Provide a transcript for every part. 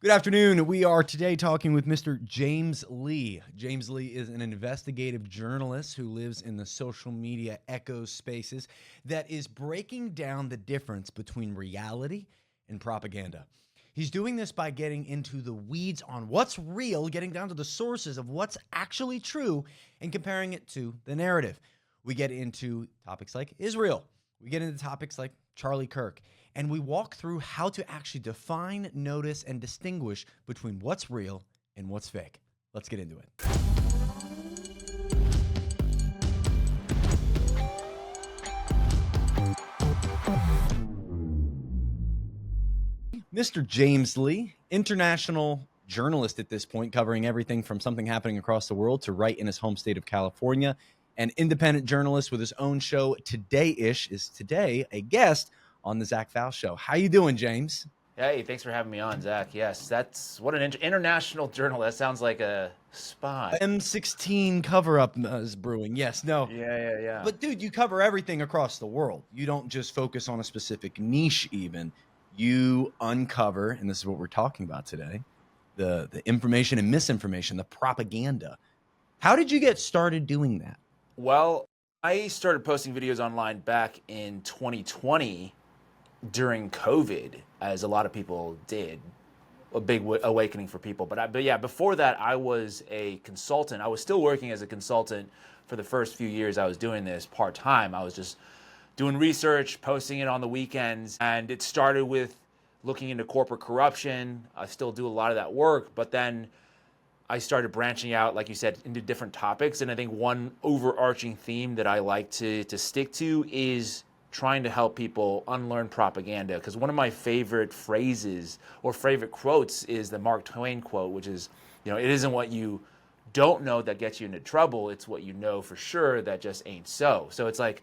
Good afternoon. We are today talking with Mr. James Lee. James Lee is an investigative journalist who lives in the social media echo spaces that is breaking down the difference between reality and propaganda. He's doing this by getting into the weeds on what's real, getting down to the sources of what's actually true, and comparing it to the narrative. We get into topics like Israel. We get into topics like Charlie Kirk. And we walk through how to actually define, notice, and distinguish between what's real and what's fake. Let's get into it. Mr. James Lee, international journalist at this point, covering everything from something happening across the world to right in his home state of California. An independent journalist with his own show, Today-ish, is today a guest on the Zach Faust Show. How you doing, James? Hey, thanks for having me on, Zach. Yes, that's what an international journalist. Sounds like a spy. M16 cover-up is brewing. Yes, no. Yeah. But, dude, you cover everything across the world. You don't just focus on a specific niche even. You uncover, and this is what we're talking about today, the information and misinformation, the propaganda. How did you get started doing that? Well, I started posting videos online back in 2020 during COVID, as a lot of people did. A big awakening for people. But yeah, before that, I was a consultant. I was still working as a consultant for the first few years I was doing this part-time. I was just doing research, posting it on the weekends, and it started with looking into corporate corruption. I still do a lot of that work, but then I started branching out, like you said, into different topics. And I think one overarching theme that I like to stick to is trying to help people unlearn propaganda. Because one of my favorite phrases or favorite quotes is the Mark Twain quote, which is, it isn't what you don't know that gets you into trouble. It's what you know for sure that just ain't so. So it's like,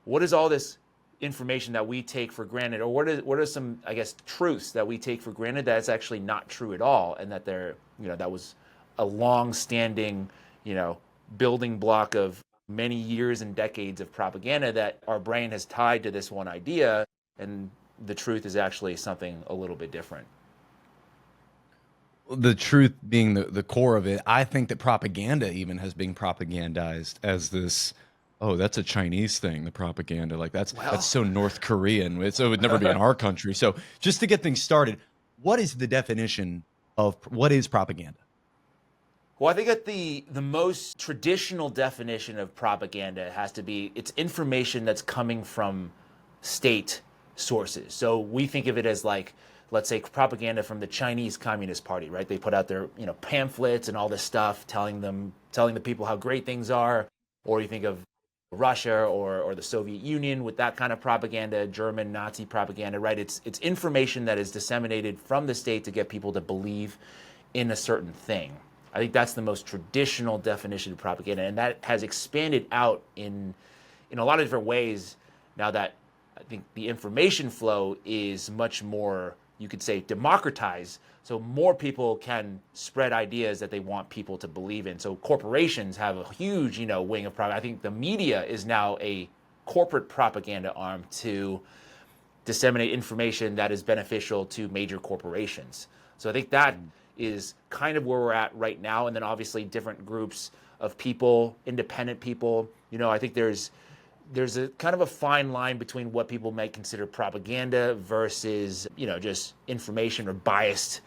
what is all this information that we take for granted, or what are some, I guess, truths that we take for granted that's actually not true at all, and that that was a long-standing, building block of many years and decades of propaganda that our brain has tied to this one idea, and the truth is actually something a little bit different. The truth being the core of it. I think that propaganda even has been propagandized as this, oh, that's a Chinese thing, the propaganda. Like that's so North Korean. It would never be in our country. So just to get things started, what is the definition of what is propaganda? Well, I think that the most traditional definition of propaganda has to be it's information that's coming from state sources. So we think of it as like, let's say, propaganda from the Chinese Communist Party, right? They put out their pamphlets and all this stuff telling the people how great things are. Or you think of Russia or the Soviet Union with that kind of propaganda, German Nazi propaganda, right? It's information that is disseminated from the state to get people to believe in a certain thing. I think that's the most traditional definition of propaganda, and that has expanded out in a lot of different ways now that I think the information flow is much more, you could say, democratized, so more people can spread ideas that they want people to believe in. So corporations have a huge, wing of propaganda. I think the media is now a corporate propaganda arm to disseminate information that is beneficial to major corporations. So I think that is kind of where we're at right now. And then obviously different groups of people, independent people, I think there's a kind of a fine line between what people might consider propaganda versus, just information or biased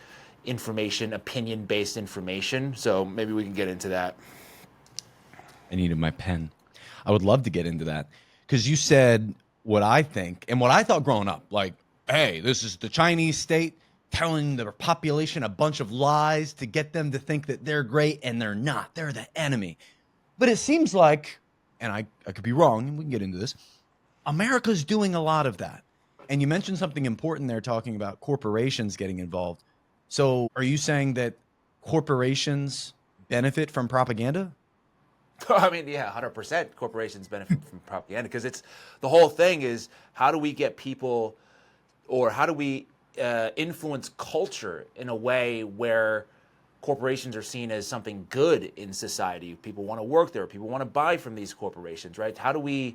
information, opinion-based information. So maybe we can get into that. I needed my pen. I would love to get into that because you said what I think and what I thought growing up, like, hey, this is the Chinese state telling their population a bunch of lies to get them to think that they're great, and they're not. They're the enemy. But it seems like, and I could be wrong, and we can get into this, America's doing a lot of that. And you mentioned something important there, talking about corporations getting involved. So are you saying that corporations benefit from propaganda? I mean, yeah, 100% corporations benefit from propaganda, because it's the whole thing is, how do we get people, or how do we influence culture in a way where corporations are seen as something good in society? People want to work there. People want to buy from these corporations, right? How do we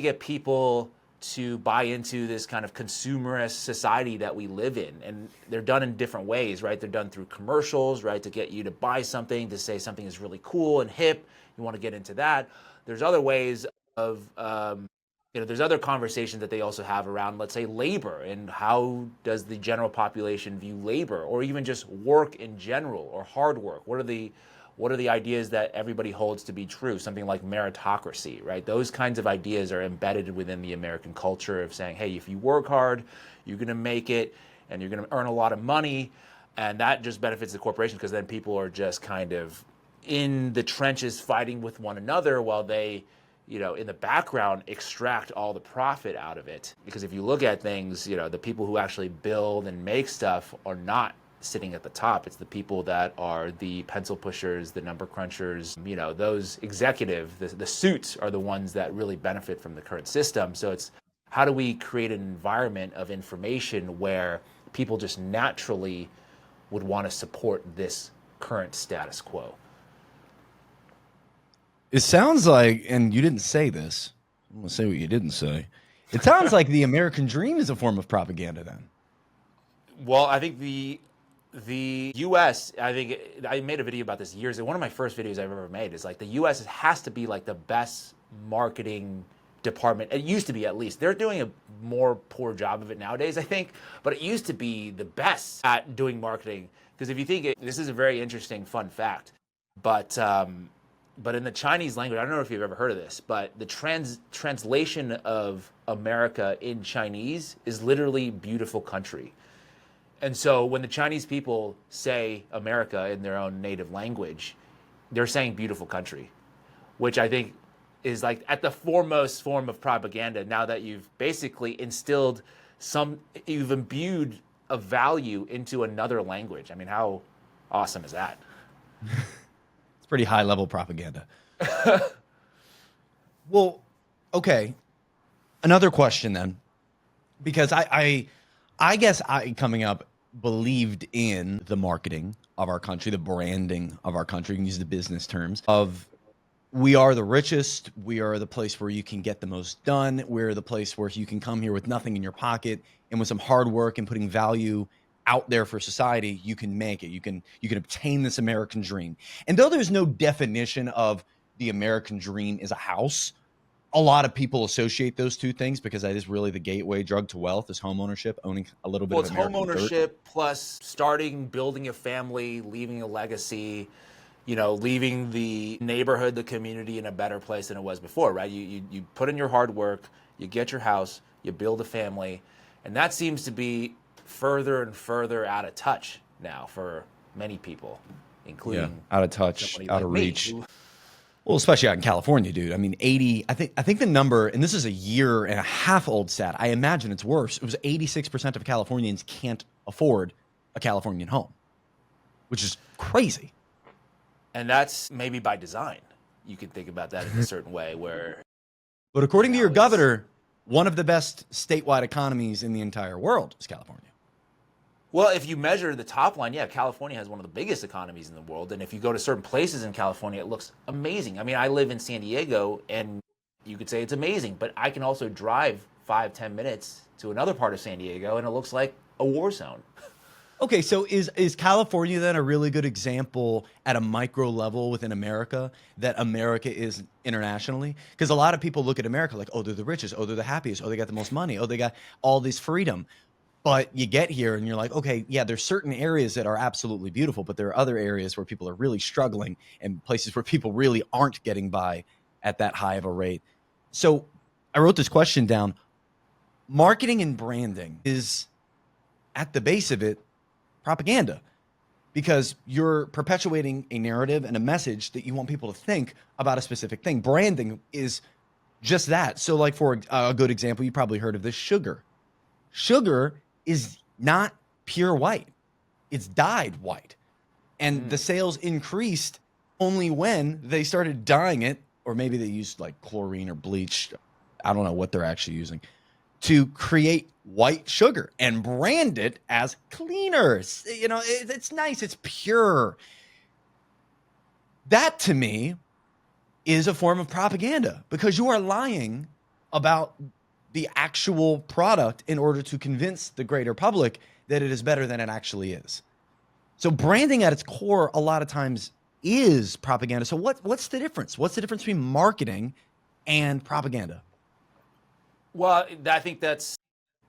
get people to buy into this kind of consumerist society that we live in. And they're done in different ways, right? They're done through commercials, right? To get you to buy something, to say something is really cool and hip. You want to get into that. There's other ways of, there's other conversations that they also have around, let's say, labor and how does the general population view labor, or even just work in general, or hard work. What are the ideas that everybody holds to be true? Something like meritocracy, right? Those kinds of ideas are embedded within the American culture of saying, hey, if you work hard, you're going to make it and you're going to earn a lot of money. And that just benefits the corporation, because then people are just kind of in the trenches fighting with one another while they, in the background, extract all the profit out of it. Because if you look at things, the people who actually build and make stuff are not sitting at the top. It's the people that are the pencil pushers, the number crunchers, those executives, the suits are the ones that really benefit from the current system. So it's, how do we create an environment of information where people just naturally would want to support this current status quo? It sounds like, and you didn't say this, I'm going to say what you didn't say. It sounds like the American dream is a form of propaganda then. Well, I think the U.S., I made a video about this years ago. One of my first videos I've ever made is like the U.S. has to be like the best marketing department. It used to be, at least. They're doing a more poor job of it nowadays, I think. But it used to be the best at doing marketing. Because if you think, this is a very interesting, fun fact. But in the Chinese language, I don't know if you've ever heard of this, but the translation of America in Chinese is literally beautiful country. And so when the Chinese people say America in their own native language, they're saying beautiful country, which I think is like at the foremost form of propaganda, now that you've basically you've imbued a value into another language. I mean, how awesome is that? It's pretty high level propaganda. Well, okay. Another question then, because I guess coming up believed in the marketing of our country, the branding of our country. You can use the business terms of, we are the richest. We are the place where you can get the most done. We're the place where you can come here with nothing in your pocket, and with some hard work and putting value out there for society, you can make it. You can obtain this American dream. And though there's no definition of the American dream is a house, a lot of people associate those two things because that is really the gateway drug to wealth, is home ownership, owning a little bit of American home ownership dirt. Plus building a family, leaving a legacy, leaving the neighborhood, the community in a better place than it was before, right? You put in your hard work, you get your house, you build a family, and that seems to be further and further out of touch now for many people, including out of touch, out of reach. Well, especially out in California, dude. I mean, I think the number, and this is a year and a half old stat, I imagine it's worse. It was 86% of Californians can't afford a Californian home, which is crazy. And that's maybe by design. You could think about that in a certain way where... But according to your governor, one of the best statewide economies in the entire world is California. Well, if you measure the top line, yeah, California has one of the biggest economies in the world. And if you go to certain places in California, it looks amazing. I mean, I live in San Diego, and you could say it's amazing. But I can also drive 5-10 minutes to another part of San Diego, and it looks like a war zone. Okay, so is California then a really good example at a micro level within America that America is internationally? Because a lot of people look at America like, oh, they're the richest, oh, they're the happiest, oh, they got the most money, oh, they got all this freedom. But you get here and you're like, okay, yeah, there's certain areas that are absolutely beautiful, but there are other areas where people are really struggling and places where people really aren't getting by at that high of a rate. So I wrote this question down. Marketing and branding is, at the base of it, propaganda, because you're perpetuating a narrative and a message that you want people to think about a specific thing. Branding is just that. So like for a good example, you probably heard of this, sugar. Sugar is not pure white. It's dyed white. And the sales increased only when they started dyeing it, or maybe they used like chlorine or bleach. I don't know what they're actually using to create white sugar and brand it as cleaners. You know, it's nice. It's pure. That to me is a form of propaganda, because you are lying about the actual product in order to convince the greater public that it is better than it actually is. So branding at its core a lot of times is propaganda. So what's the difference? What's the difference between marketing and propaganda? Well, I think that's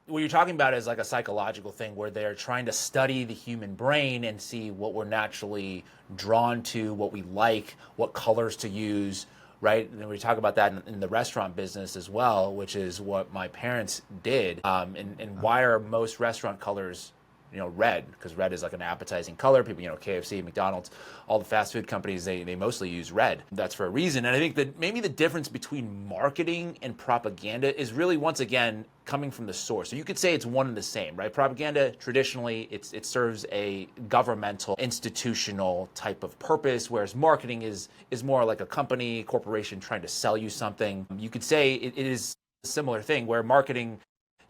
what you're talking about is like a psychological thing where they're trying to study the human brain and see what we're naturally drawn to, what we like, what colors to use, right? And we talk about that in the restaurant business as well, which is what my parents did. And why are most restaurant colors, red? Because red is like an appetizing color. People, KFC, McDonald's, all the fast food companies, they mostly use red. That's for a reason. And I think that maybe the difference between marketing and propaganda is really, once again, coming from the source. So you could say it's one and the same, right? Propaganda, traditionally, it serves a governmental, institutional type of purpose, whereas marketing is more like a company, corporation trying to sell you something. You could say it is a similar thing where marketing,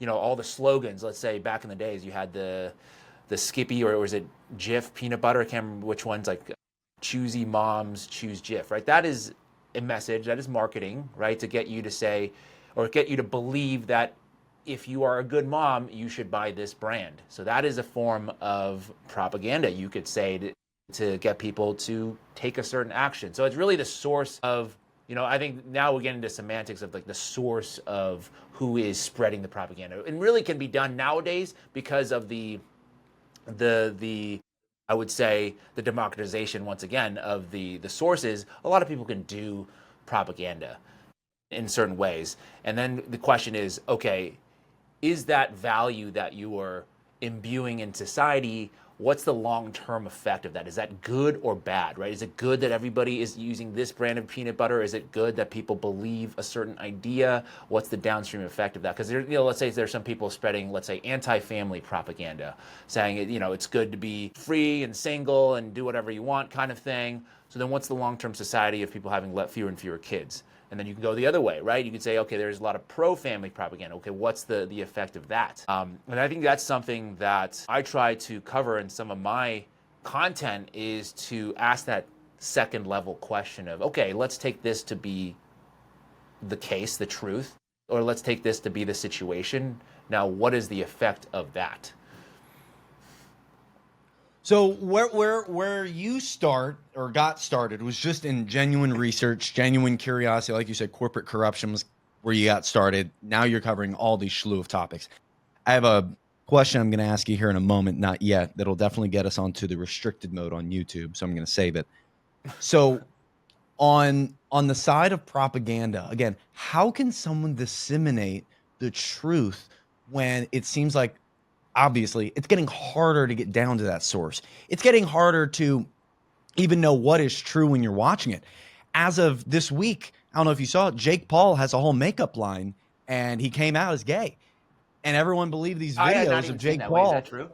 all the slogans, let's say back in the days, you had the Skippy, or was it Jif peanut butter? I can't remember which one's, like choosy moms choose Jif, right? That is a message, that is marketing, right? To get you to say, or get you to believe that if you are a good mom, you should buy this brand. So that is a form of propaganda, you could say, to get people to take a certain action. So it's really the source of, I think now we're getting into semantics of like the source of who is spreading the propaganda. It really can be done nowadays because of the I would say the democratization, once again, of the sources. A lot of people can do propaganda in certain ways. And then the question is, okay, is that value that you are imbuing in society, what's the long-term effect of that? Is that good or bad, right? Is it good that everybody is using this brand of peanut butter? Is it good that people believe a certain idea? What's the downstream effect of that? Because let's say there's some people spreading, let's say, anti-family propaganda, saying, it's good to be free and single and do whatever you want kind of thing. So then what's the long-term society of people having fewer and fewer kids? And then you can go the other way, right? You can say, okay, there's a lot of pro-family propaganda. Okay, what's the effect of that? And I think that's something that I try to cover in some of my content, is to ask that second level question of, okay, let's take this to be the case, the truth, or let's take this to be the situation. Now, what is the effect of that? So where you got started was just in genuine research, genuine curiosity. Like you said, corporate corruption was where you got started. Now you're covering all these slew of topics. I have a question I'm going to ask you here in a moment, not yet, that'll definitely get us onto the restricted mode on YouTube. So I'm going to save it. So on the side of propaganda, again, how can someone disseminate the truth when it seems like, obviously, it's getting harder to get down to that source? It's getting harder to even know what is true when you're watching it. As of this week, I don't know if you saw it, Jake Paul has a whole makeup line, and he came out as gay. And everyone believed these I had not videos even of seen Jake that. Wait, is Paul. that true?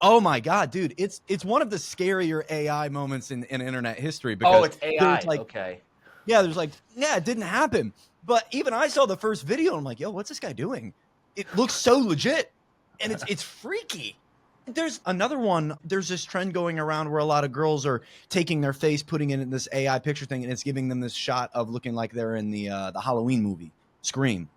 Oh my God, dude. It's one of the scarier AI moments in internet history, because it's AI. there's like, Okay. yeah, there's like, yeah, it didn't happen. But even I saw the first video, and I'm like, yo, what's this guy doing? It looks so legit, and it's freaky. There's another one. There's this trend going around where a lot of girls are taking their face, putting it in this AI picture thing, and it's giving them this shot of looking like they're in the Halloween movie, Scream.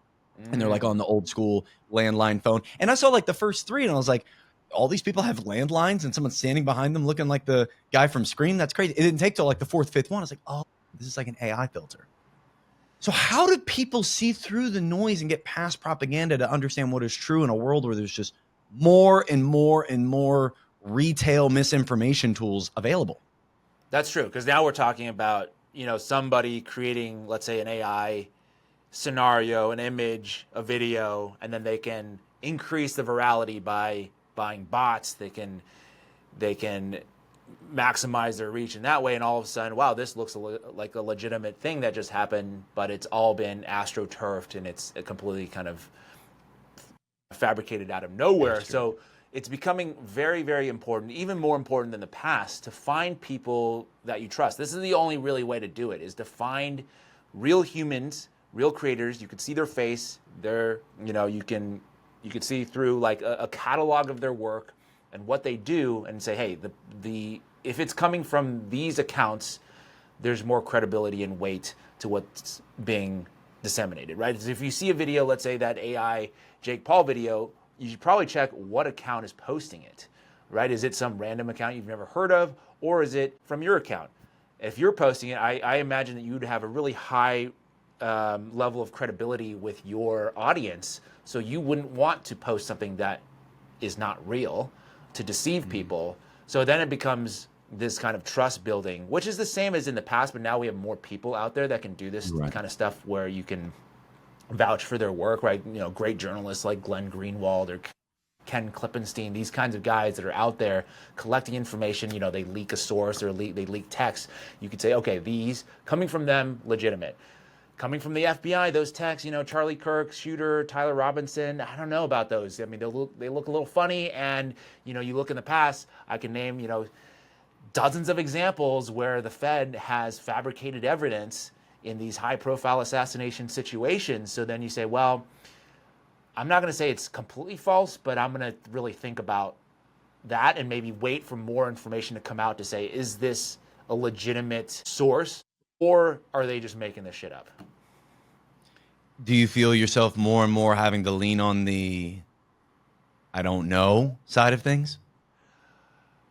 And they're like on the old school landline phone. And I saw like the first three, and I was like, all these people have landlines and someone's standing behind them looking like the guy from Scream? That's crazy. It didn't take till like the fourth, fifth one. I was like, oh, this is like an AI filter. So how do people see through the noise and get past propaganda to understand what is true in a world where there's just more and more and more retail misinformation tools available? That's true, because now we're talking about, somebody creating, let's say, an AI scenario, an image, a video, and then they can increase the virality by buying bots. They can maximize their reach in that way, and all of a sudden, wow, this looks like a legitimate thing that just happened, but it's all been astroturfed and it's completely kind of fabricated out of nowhere. So it's becoming very, very important, even more important than the past, to find people that you trust. This is the only really way to do it, is to find real humans, real creators. You can see their face. You can see through like a catalog of their work and what they do, and say, hey, if it's coming from these accounts, there's more credibility and weight to what's being disseminated, right? So if you see a video, let's say that AI Jake Paul video, you should probably check what account is posting it, right? Is it some random account you've never heard of, or is it from your account? If you're posting it, I imagine that you would have a really high level of credibility with your audience, so you wouldn't want to post something that is not real to deceive people. So then it becomes this kind of trust building, which is the same as in the past, but now we have more people out there that can do this kind of stuff where you can vouch for their work, right? You know, great journalists like Glenn Greenwald or Ken Klippenstein, these kinds of guys that are out there collecting information. You know, they leak a source or they leak text. You could say, okay, these coming from them, legitimate. Coming from the FBI, those texts, you know, Charlie Kirk, Shooter, Tyler Robinson, I don't know about those. I mean, they look a little funny, and, you know, you look in the past, I can name, you know, dozens of examples where the Fed has fabricated evidence in these high-profile assassination situations. So then you say, well, I'm not going to say it's completely false, but I'm going to really think about that and maybe wait for more information to come out to say, is this a legitimate source, or are they just making this shit up? Do you feel yourself more and more having to lean on the I don't know side of things?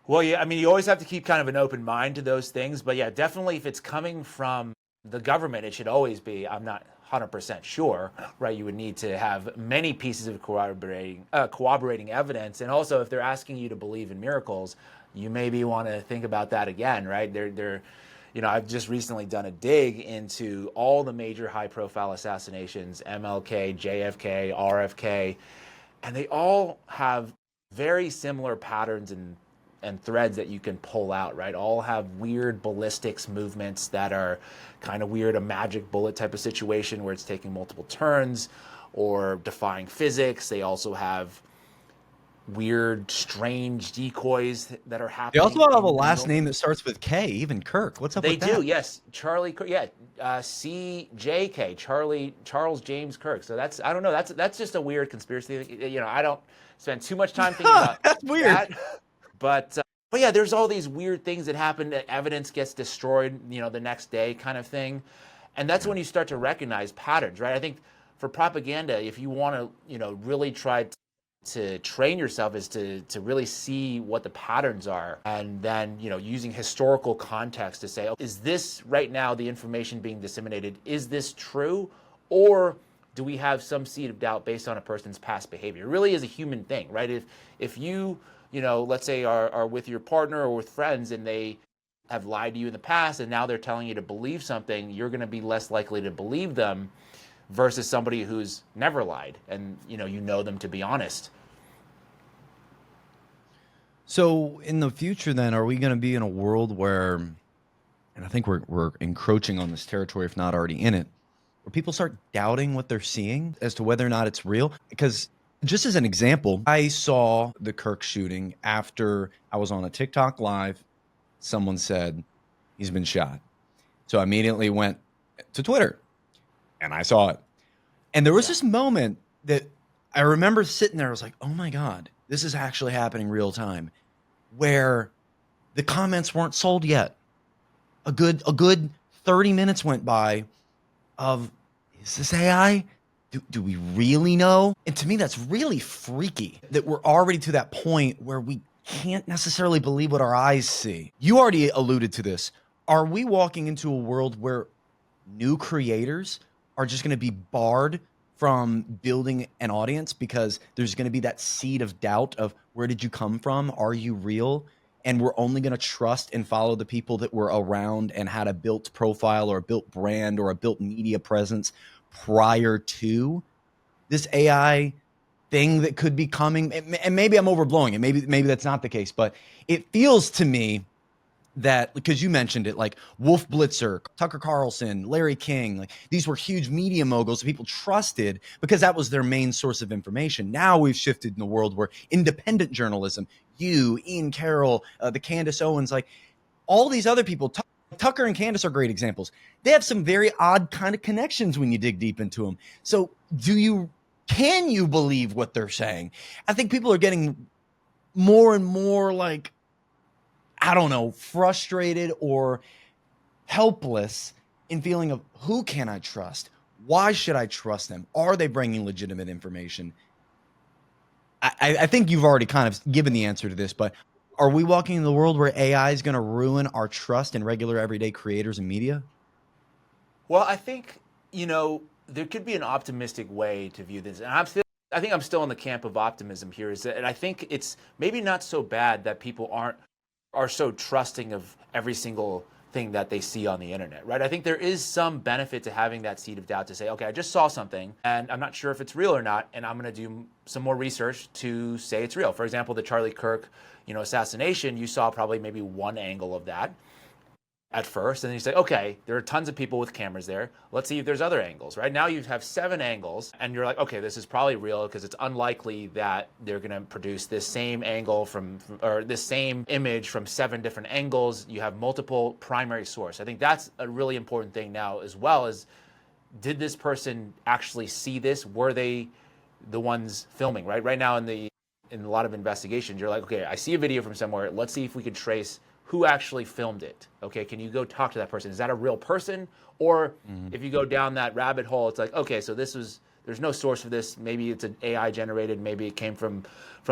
Well, yeah, I mean, you always have to keep kind of an open mind to those things. But yeah, definitely if it's coming from the government, it should always be, I'm not 100% sure, right? You would need to have many pieces of corroborating evidence. And also, if they're asking you to believe in miracles, you maybe want to think about that again, right? You know, I've just recently done a dig into all the major high-profile assassinations, MLK, JFK, RFK, and they all have very similar patterns and threads that you can pull out, right? All have weird ballistics movements that are kind of weird, a magic bullet type of situation where it's taking multiple turns or defying physics. They also have weird, strange decoys that are They happening. also have a last name that starts with K, even Kirk. What's up with that? They do, yes. Charlie, yeah, CJK, Charles James Kirk. So that's, I don't know, that's just a weird conspiracy. You know, I don't spend too much time thinking about That's weird. that. But yeah, there's all these weird things that happen. That evidence gets destroyed, you know, the next day, kind of thing, and that's when you start to recognize patterns, right? I think for propaganda, if you want to, you know, really try to train yourself, is to really see what the patterns are, and then, you know, using historical context to say, oh, is this right now the information being disseminated? Is this true, or do we have some seed of doubt based on a person's past behavior? It really is a human thing, right? If you know, let's say are with your partner or with friends and they have lied to you in the past and now they're telling you to believe something, you're going to be less likely to believe them versus somebody who's never lied and, you know them to be honest. So in the future, then, are we going to be in a world where, and I think we're encroaching on this territory, if not already in it, where people start doubting what they're seeing as to whether or not it's real? Because just as an example, I saw the Kirk shooting after I was on a TikTok live. Someone said he's been shot. So I immediately went to Twitter and I saw it. And there was this moment that I remember sitting there. I was like, oh my God, this is actually happening real time, where the comments weren't sold yet. A good 30 minutes went by of, is this AI? Do we really know? And to me, that's really freaky that we're already to that point where we can't necessarily believe what our eyes see. You already alluded to this. Are we walking into a world where new creators are just going to be barred from building an audience because there's going to be that seed of doubt of, where did you come from? Are you real? And we're only going to trust and follow the people that were around and had a built profile or a built brand or a built media presence prior to this AI thing that could be coming. And maybe I'm overblowing it. Maybe that's not the case, but it feels to me that, because you mentioned it, like Wolf Blitzer, Tucker Carlson, Larry King, like these were huge media moguls that people trusted because that was their main source of information. Now we've shifted in a world where independent journalism, Ian Carroll, the Candace Owens, like all these other people, Tucker and Candace are great examples. They have some very odd kind of connections when you dig deep into them. So can you believe what they're saying? I think people are getting more and more like, I don't know, frustrated or helpless in feeling of, who can I trust? Why should I trust them? Are they bringing legitimate information? I think you've already kind of given the answer to this, but are we walking in the world where AI is going to ruin our trust in regular everyday creators and media? Well, I think, there could be an optimistic way to view this. And I think I'm still in the camp of optimism here. And I think it's maybe not so bad that people are so trusting of every single thing that they see on the internet, right? I think there is some benefit to having that seed of doubt to say, okay, I just saw something and I'm not sure if it's real or not, and I'm going to do some more research to say it's real. For example, the Charlie Kirk, assassination, you saw probably maybe one angle of that at first, and then you say, okay, there are tons of people with cameras there. Let's see if there's other angles, right? Now you have 7 angles, and you're like, okay, this is probably real because it's unlikely that they're going to produce this same angle or this same image from 7 different angles. You have multiple primary source. I think that's a really important thing now, as well as, did this person actually see this? Were they the ones filming, right? Right now in a lot of investigations, you're like, okay, I see a video from somewhere. Let's see if we can trace who actually filmed it. Okay, can you go talk to that person? Is that a real person? Or if you go down that rabbit hole, it's like, okay, so there's no source for this. Maybe it's an AI generated. Maybe it came from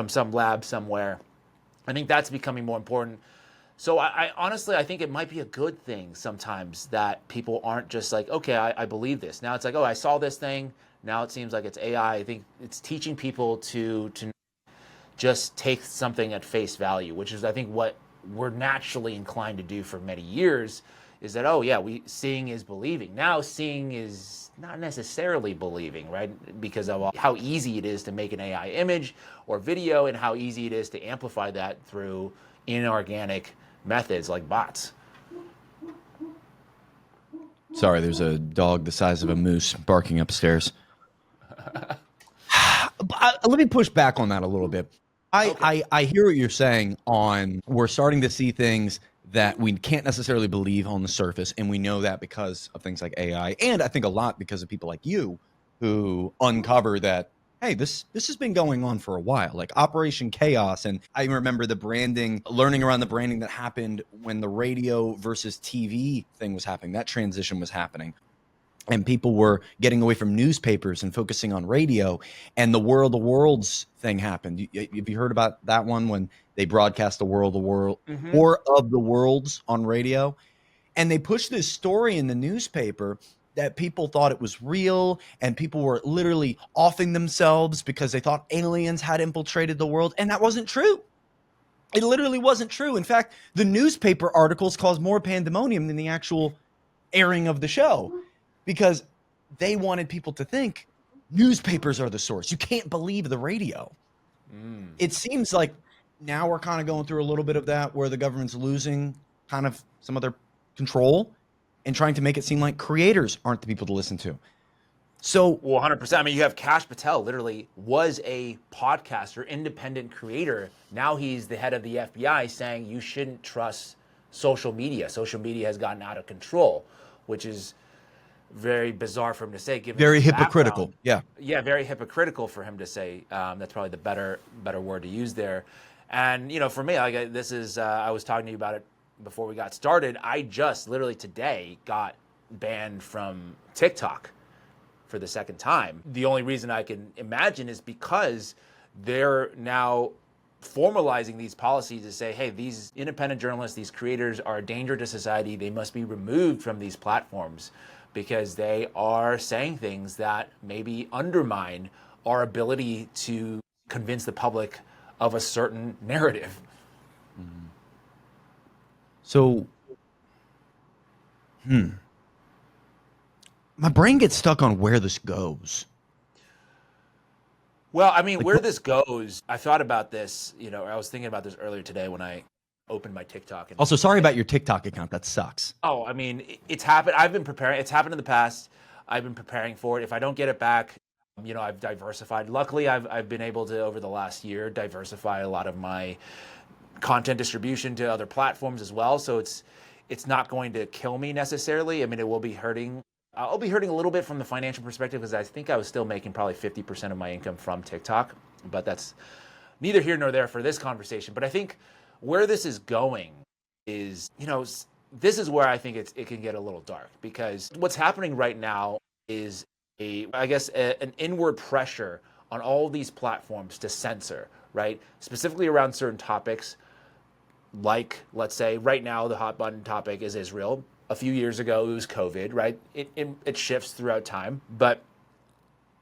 some lab somewhere. I think that's becoming more important. So I honestly, I think it might be a good thing sometimes that people aren't just like, okay, I believe this. Now it's like, oh, I saw this thing. Now it seems like it's AI. I think it's teaching people to just take something at face value, which is, I think, what we're naturally inclined to do for many years, is that, oh yeah, seeing is believing. Now seeing is not necessarily believing, right? Because of how easy it is to make an AI image or video, and how easy it is to amplify that through inorganic methods like bots. Sorry, there's a dog the size of a moose barking upstairs. Let me push back on that a little bit. I hear what you're saying on, we're starting to see things that we can't necessarily believe on the surface, and we know that because of things like AI, and I think a lot because of people like you who uncover that, hey, this has been going on for a while, like Operation Chaos. And I remember the branding, learning around the branding that happened when the radio versus TV thing was happening, that transition was happening. And people were getting away from newspapers and focusing on radio, and the World of Worlds thing happened. Have you heard about that one, when they broadcast the War of the Worlds on radio? And they pushed this story in the newspaper that people thought it was real, and people were literally offing themselves because they thought aliens had infiltrated the world, and that wasn't true. It literally wasn't true. In fact, the newspaper articles caused more pandemonium than the actual airing of the show, because they wanted people to think newspapers are the source. You can't believe the radio. It seems like now we're kind of going through a little bit of that, where the government's losing kind of some of their control and trying to make it seem like creators aren't the people to listen to. So, well, 100%. I mean, you have Kash Patel, literally was a podcaster, independent creator. Now he's the head of the FBI, saying you shouldn't trust social media. Social media has gotten out of control, which is very bizarre for him to say. Given very hypocritical. Yeah, very hypocritical for him to say. That's probably the better word to use there. And for me, like, this is I was talking to you about it before we got started. I just literally today got banned from TikTok for the second time. The only reason I can imagine is because they're now formalizing these policies to say, hey, these independent journalists, these creators are a danger to society. They must be removed from these platforms because they are saying things that maybe undermine our ability to convince the public of a certain narrative. So, my brain gets stuck on where this goes. Well, I mean, where this goes, I thought about this, I was thinking about this earlier today when I opened my TikTok. Also, sorry about your TikTok account. That sucks. Oh, I mean, it's happened. I've been preparing. It's happened in the past. I've been preparing for it. If I don't get it back, I've diversified. Luckily, I've been able to, over the last year, diversify a lot of my content distribution to other platforms as well. So it's not going to kill me necessarily. I mean, it will be hurting. I'll be hurting a little bit from the financial perspective, because I think I was still making probably 50% of my income from TikTok. But that's neither here nor there for this conversation. But I think where this is going is, this is where I think it can get a little dark, because what's happening right now is an inward pressure on all these platforms to censor, right? Specifically around certain topics, like, let's say, right now the hot button topic is Israel. A few years ago, it was COVID, right? It shifts throughout time, but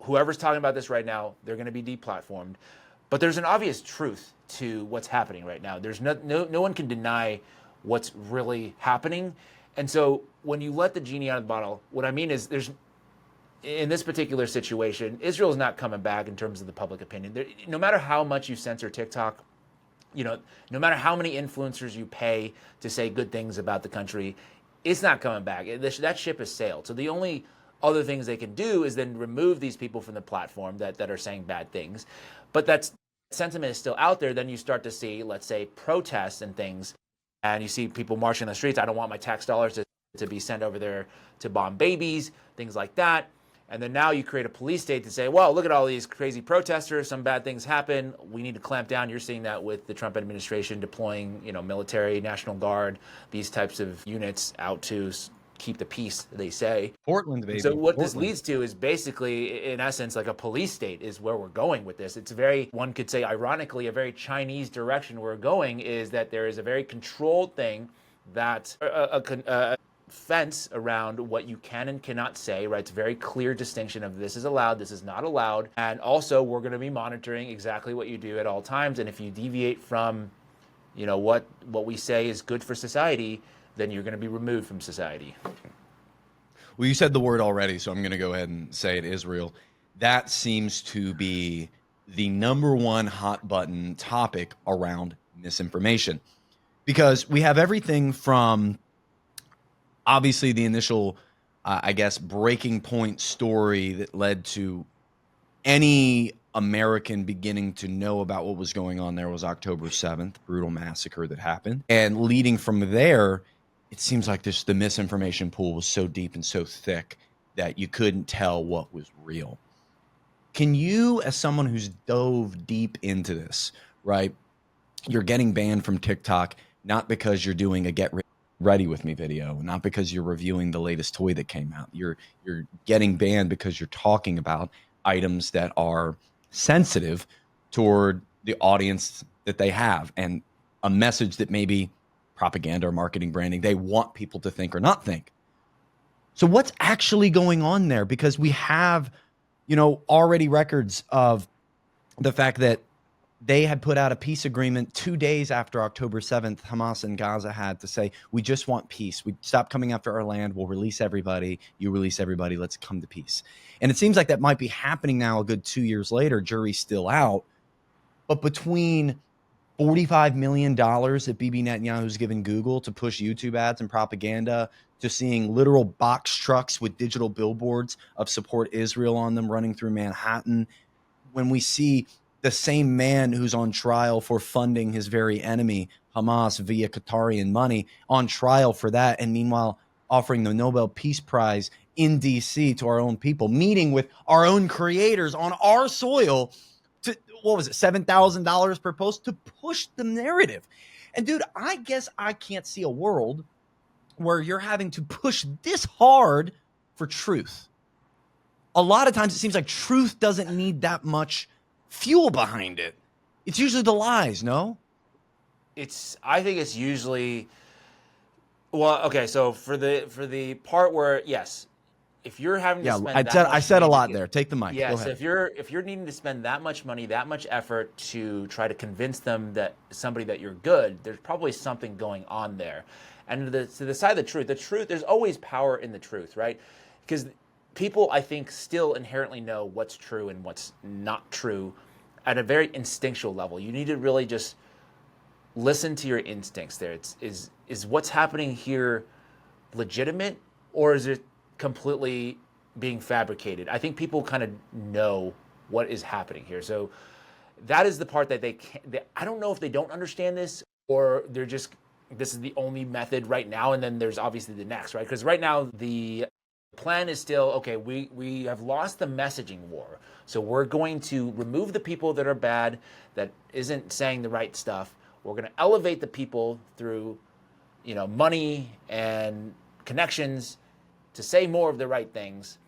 whoever's talking about this right now, they're going to be deplatformed. But there's an obvious truth to what's happening right now. There's no one can deny what's really happening. And so when you let the genie out of the bottle, what I mean is in this particular situation, Israel's not coming back in terms of the public opinion. No matter how much you censor TikTok, no matter how many influencers you pay to say good things about the country, it's not coming back. That ship has sailed. So the only other things they can do is then remove these people from the platform that are saying bad things. But that sentiment is still out there. Then you start to see, let's say, protests and things, and you see people marching in the streets. I don't want my tax dollars to be sent over there to bomb babies, things like that. And then now you create a police state to say, well, look at all these crazy protesters. Some bad things happen. We need to clamp down. You're seeing that with the Trump administration deploying, military, National Guard, these types of units out to keep the peace, they say. Portland, baby. So what this Portland. leads to is basically, in essence, like a police state is where we're going with this. It's one could say, ironically, a very Chinese direction we're going is that there is a very controlled thing that a fence around what you can and cannot say, right? It's a very clear distinction of this is allowed, this is not allowed. And also we're going to be monitoring exactly what you do at all times. And if you deviate from, what we say is good for society, then you're going to be removed from society. Well, you said the word already, so I'm going to go ahead and say it, Israel. That seems to be the number one hot button topic around misinformation, because we have everything from obviously the initial, breaking point story that led to any American beginning to know about what was going on there was October 7th, brutal massacre that happened. And leading from there, it seems like the misinformation pool was so deep and so thick that you couldn't tell what was real. Can you, as someone who's dove deep into this, right? You're getting banned from TikTok, not because you're doing a get ready with me video, not because you're reviewing the latest toy that came out. You're getting banned because you're talking about items that are sensitive toward the audience that they have, and a message that maybe propaganda or marketing branding they want people to think or not think. So what's actually going on there? Because we have, already records of the fact that they had put out a peace agreement 2 days after October 7th. Hamas in Gaza had to say, we just want peace. We stop coming after our land. We'll release everybody. You release everybody. Let's come to peace. And it seems like that might be happening now a good 2 years later. Jury's still out. But between $45 million that Bibi Netanyahu's given Google to push YouTube ads and propaganda, to seeing literal box trucks with digital billboards of support Israel on them running through Manhattan, when we see the same man who's on trial for funding his very enemy, Hamas, via Qatarian money, on trial for that, and meanwhile offering the Nobel Peace Prize in D.C. to our own people, meeting with our own creators on our soil to, $7,000 per post to push the narrative. And dude, I guess I can't see a world where you're having to push this hard for truth. A lot of times it seems like truth doesn't need that much fuel behind it. It's usually the lies, no? I think it's usually, well, okay, so for the part where, yes, if you're having to spend I said a lot there. Take the mic. Yeah, Go so ahead. if you're needing to spend that much money, that much effort to try to convince them that somebody that you're good, there's probably something going on there. And to the side of the truth, there's always power in the truth, right? Because people, I think, still inherently know what's true and what's not true at a very instinctual level. You need to really just listen to your instincts there. Is what's happening here legitimate, or is it completely being fabricated? I think people kind of know what is happening here. So that is the part that I don't know if they don't understand this, or they're just, this is the only method right now, and then there's obviously the next, right? Because right now the plan is still, okay, we have lost the messaging war. So we're going to remove the people that are bad, that isn't saying the right stuff. We're going to elevate the people through, money and connections to say more of the right things.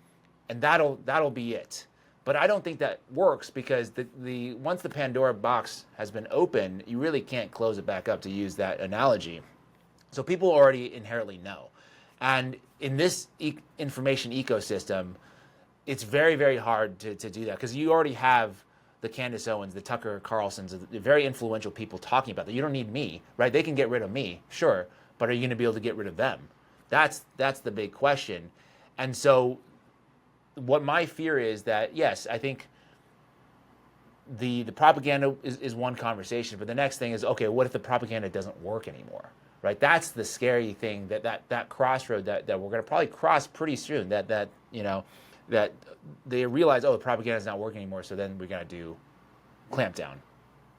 and that'll be it. But I don't think that works because the once the Pandora box has been opened, you really can't close it back up, to use that analogy. So people already inherently know. And in this information ecosystem, it's very, very hard to do that because you already have the Candace Owens, the Tucker Carlsons, the very influential people talking about that. You don't need me, right? They can get rid of me, sure, but are you going to be able to get rid of them? That's the big question. And so what my fear is that, yes, I think the propaganda is one conversation, but the next thing is, okay, what if the propaganda doesn't work anymore, right? That's the scary thing, that crossroad that we're going to probably cross pretty soon, that they realize, oh, the propaganda is not working anymore, so then we're going to do clampdown,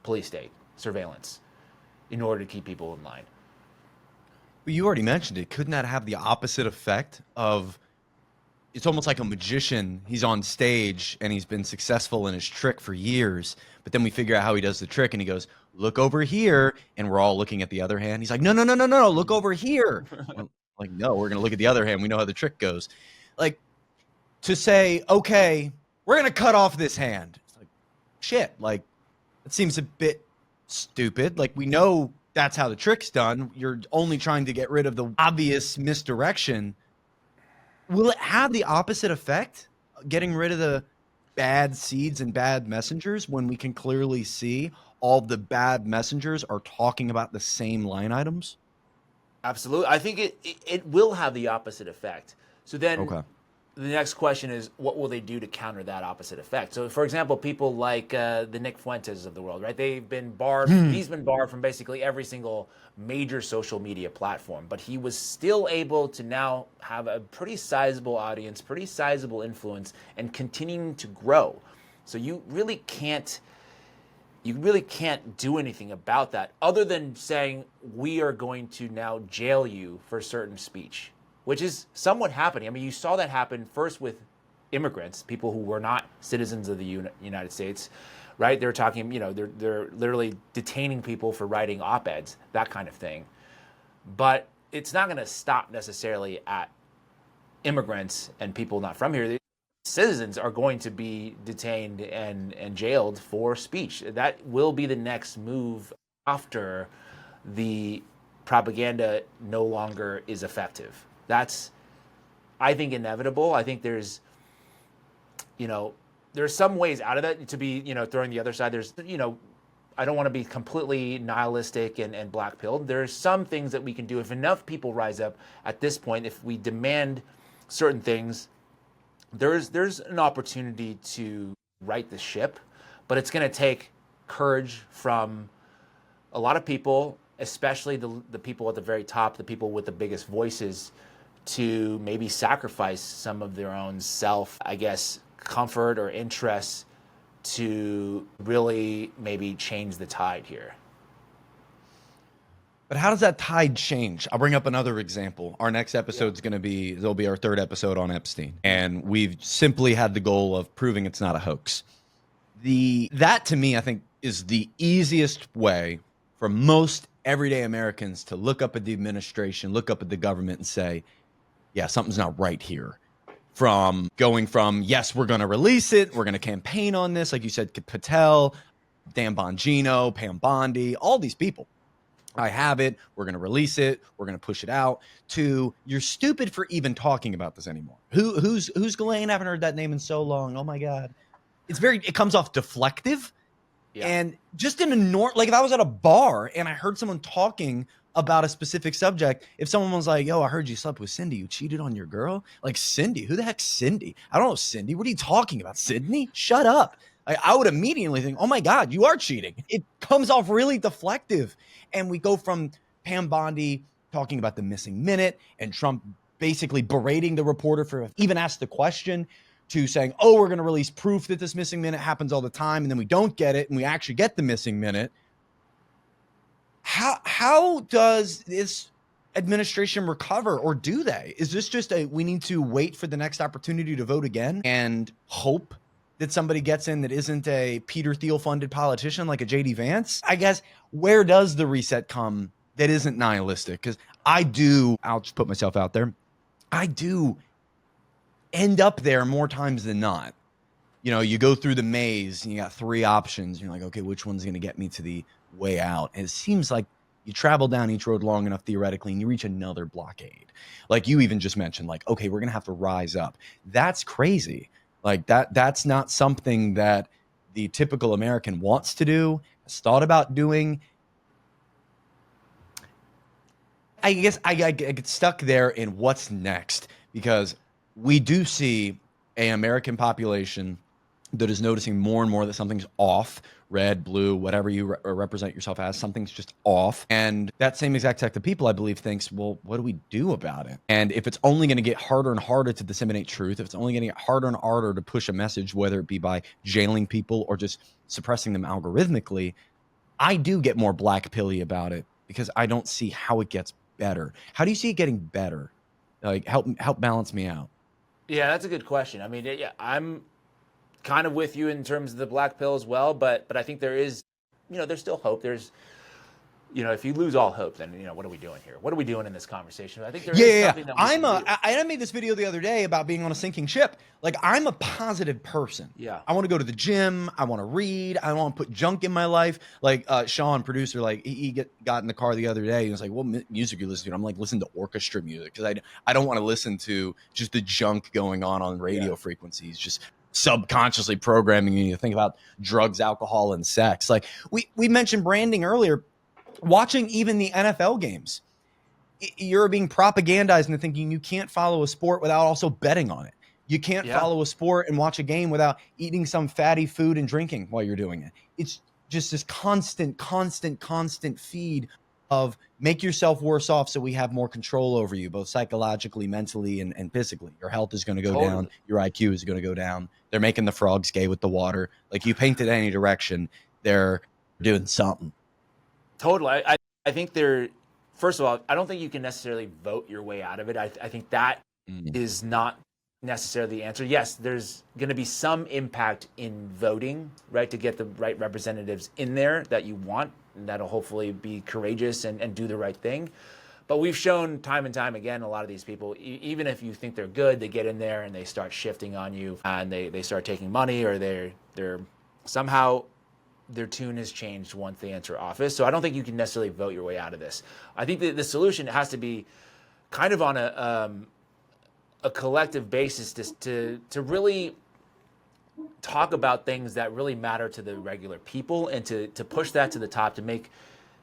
police state, surveillance, in order to keep people in line. Well, you already mentioned it. Couldn't that have the opposite effect of, it's almost like a magician. He's on stage and he's been successful in his trick for years, but then we figure out how he does the trick and he goes, look over here, and we're all looking at the other hand. He's like, no, look over here. I'm like, no, we're going to look at the other hand. We know how the trick goes. Like, to say, okay, we're going to cut off this hand. It's like, shit, like, it seems a bit stupid. Like, we know that's how the trick's done. You're only trying to get rid of the obvious misdirection. Will it have the opposite effect, getting rid of the bad seeds and bad messengers, when we can clearly see all the bad messengers are talking about the same line items? Absolutely. I think it will have the opposite effect. So then Okay. The next question is, what will they do to counter that opposite effect? So, for example, people like the Nick Fuentes of the world, right? They've been barred. He's been barred from basically every single major social media platform, but he was still able to now have a pretty sizable audience, pretty sizable influence, and continuing to grow. So you really can't do anything about that other than saying, we are going to now jail you for certain speech, which is somewhat happening. I mean, you saw that happen first with immigrants, people who were not citizens of the United States, right? They're talking, they're literally detaining people for writing op-eds, that kind of thing. But it's not going to stop necessarily at immigrants and people not from here. Citizens are going to be detained and jailed for speech. That will be the next move after the propaganda no longer is effective. That's, I think, inevitable. I think there's some ways out of that to be, throwing the other side. There's, I don't want to be completely nihilistic and black-pilled. There's some things that we can do. If enough people rise up at this point, if we demand certain things, there's an opportunity to right the ship, but it's going to take courage from a lot of people, especially the people at the very top, the people with the biggest voices, to maybe sacrifice some of their own comfort or interests to really maybe change the tide here. But how does that tide change? I'll bring up another example. Our next episode is going to be, it'll be our third episode on Epstein. And we've simply had the goal of proving it's not a hoax. That to me, I think, is the easiest way for most everyday Americans to look up at the administration, look up at the government and say, yeah, something's not right here. From going from, yes, we're going to release it, we're going to campaign on this, like you said, Patel, Dan Bongino, Pam Bondi, all these people. I have it, we're going to release it, we're going to push it out, to you're stupid for even talking about this anymore. Who's Ghislaine? I haven't heard that name in so long. Oh my God. It comes off deflective. Yeah. And just in like if I was at a bar and I heard someone talking about a specific subject, if someone was like, yo, I heard you slept with Cindy, you cheated on your girl? Like, Cindy? Who the heck's Cindy? I don't know Cindy. What are you talking about? Sydney? Shut up. I would immediately think, oh my God, you are cheating. It comes off really deflective. And we go from Pam Bondi talking about the missing minute and Trump basically berating the reporter for even asked the question, to saying, oh, we're going to release proof that this missing minute happens all the time, and then we don't get it, and we actually get the missing minute. How does this administration recover, or do they? Is this just we need to wait for the next opportunity to vote again and hope that somebody gets in that isn't a Peter Thiel-funded politician like a J.D. Vance? I guess, where does the reset come that isn't nihilistic? Because I'll just put myself out there, I do end up there more times than not. You go through the maze and you got 3 options. You're like, okay, which one's going to get me to the way out? And it seems like you travel down each road long enough theoretically and you reach another blockade. Like you even just mentioned, like, okay, we're going to have to rise up. That's crazy. Like that's not something that the typical American wants to do, has thought about doing. I guess I get stuck there in what's next, because we do see an American population that is noticing more and more that something's off. Red, blue, whatever you represent yourself as, something's just off. And that same exact set of people, I believe, thinks, well, what do we do about it? And if it's only going to get harder and harder to disseminate truth, if it's only going to get harder and harder to push a message, whether it be by jailing people or just suppressing them algorithmically, I do get more black pilly about it, because I don't see how it gets better. How do you see it getting better? Like, help balance me out. Yeah, that's a good question. I mean, yeah, I'm kind of with you in terms of the black pill as well, but I think there is, there's still hope. There's, if you lose all hope, then what are we doing here? What are we doing in this conversation? I think there is something that we can do. I made this video the other day about being on a sinking ship. Like, I'm a positive person. Yeah. I want to go to the gym. I want to read. I want to put junk in my life. Like Sean, producer, like he got in the car the other day. He was like, "What music you listen to?" I'm like, "Listen to orchestra music," because I don't want to listen to just the junk going on radio frequencies. Just subconsciously programming you to think about drugs, alcohol, and sex. Like we mentioned branding earlier. Watching even the NFL games, you're being propagandized into thinking you can't follow a sport without also betting on it. You can't follow a sport and watch a game without eating some fatty food and drinking while you're doing it. It's just this constant feed of make yourself worse off so we have more control over you, both psychologically, mentally, and physically. Your health is going to go down. Your IQ is going to go down. They're making the frogs gay with the water. Like, you paint it any direction, they're doing something. Totally. I think first of all, I don't think you can necessarily vote your way out of it. I think that is not necessarily the answer. Yes, there's going to be some impact in voting, right, to get the right representatives in there that you want, and that'll hopefully be courageous and do the right thing. But we've shown time and time again, a lot of these people, even if you think they're good, they get in there and they start shifting on you, and they start taking money, or they're somehow their tune has changed once they enter office. So I don't think you can necessarily vote your way out of this. I think that the solution has to be kind of on a collective basis to really talk about things that really matter to the regular people, and to push that to the top, to make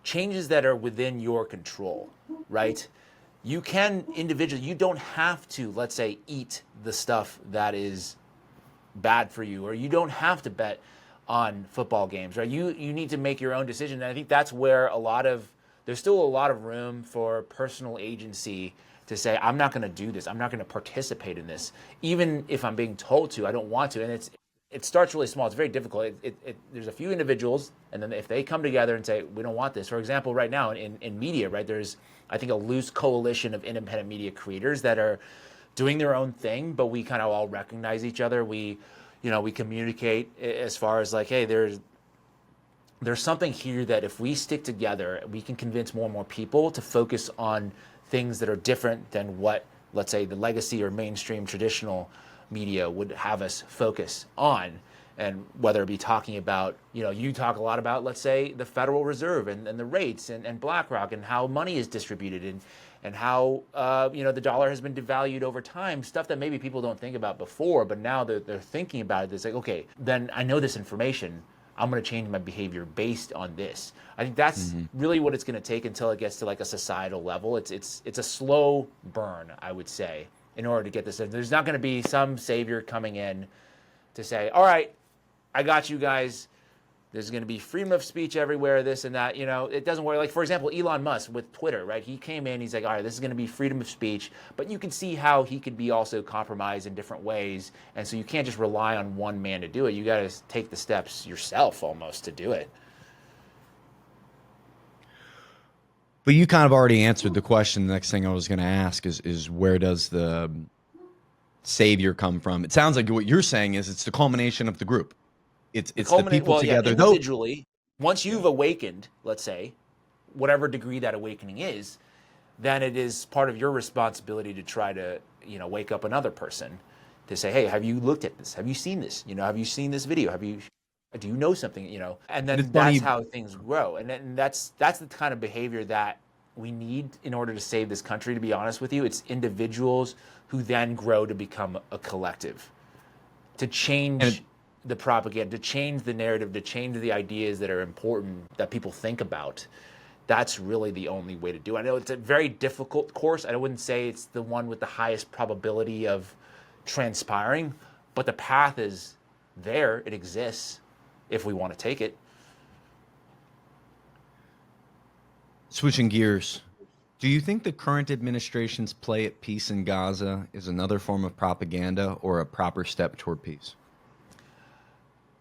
changes that are within your control, right? You can individually, you don't have to, let's say, eat the stuff that is bad for you, or you don't have to bet on football games, right? You need to make your own decision. And I think that's where there's still a lot of room for personal agency to say, I'm not going to do this. I'm not going to participate in this. Even if I'm being told to, I don't want to. And it starts really small. It's very difficult. There's a few individuals, and then if they come together and say, we don't want this. For example, right now in media, right, there's, I think, a loose coalition of independent media creators that are doing their own thing, but we kind of all recognize each other. We communicate as far as like, hey, there's something here that if we stick together, we can convince more and more people to focus on things that are different than what, let's say, the legacy or mainstream traditional media would have us focus on. And whether it be talking about, you talk a lot about, let's say, the Federal Reserve and the rates and BlackRock and how money is distributed and how the dollar has been devalued over time, stuff that maybe people don't think about before, but now they're thinking about it. It's like, okay, then I know this information. I'm going to change my behavior based on this. I think that's really what it's going to take until it gets to like a societal level. It's a slow burn, I would say, in order to get this. There's not going to be some savior coming in to say, all right, I got you guys. There's going to be freedom of speech everywhere, this and that. It doesn't work. Like, for example, Elon Musk with Twitter, right? He came in, he's like, all right, this is going to be freedom of speech. But you can see how he could be also compromised in different ways. And so you can't just rely on one man to do it. You got to take the steps yourself almost to do it. But you kind of already answered the question. The next thing I was going to ask is where does the savior come from? It sounds like what you're saying is it's the culmination of the group. It's the people together. Individually, once you've awakened, let's say, whatever degree that awakening is, then it is part of your responsibility to try to, wake up another person to say, hey, have you looked at this? Have you seen this? Have you seen this video? Do you know something? And And it's then that's funny. how things grow. And that's the kind of behavior that we need in order to save this country, to be honest with you. It's individuals who then grow to become a collective, to And change the propaganda, to change the narrative, to change the ideas that are important that people think about. That's really the only way to do it. I know it's a very difficult course. I wouldn't say it's the one with the highest probability of transpiring, but the path is there. It exists if we want to take it. Switching gears, do you think the current administration's play at peace in Gaza is another form of propaganda or a proper step toward peace?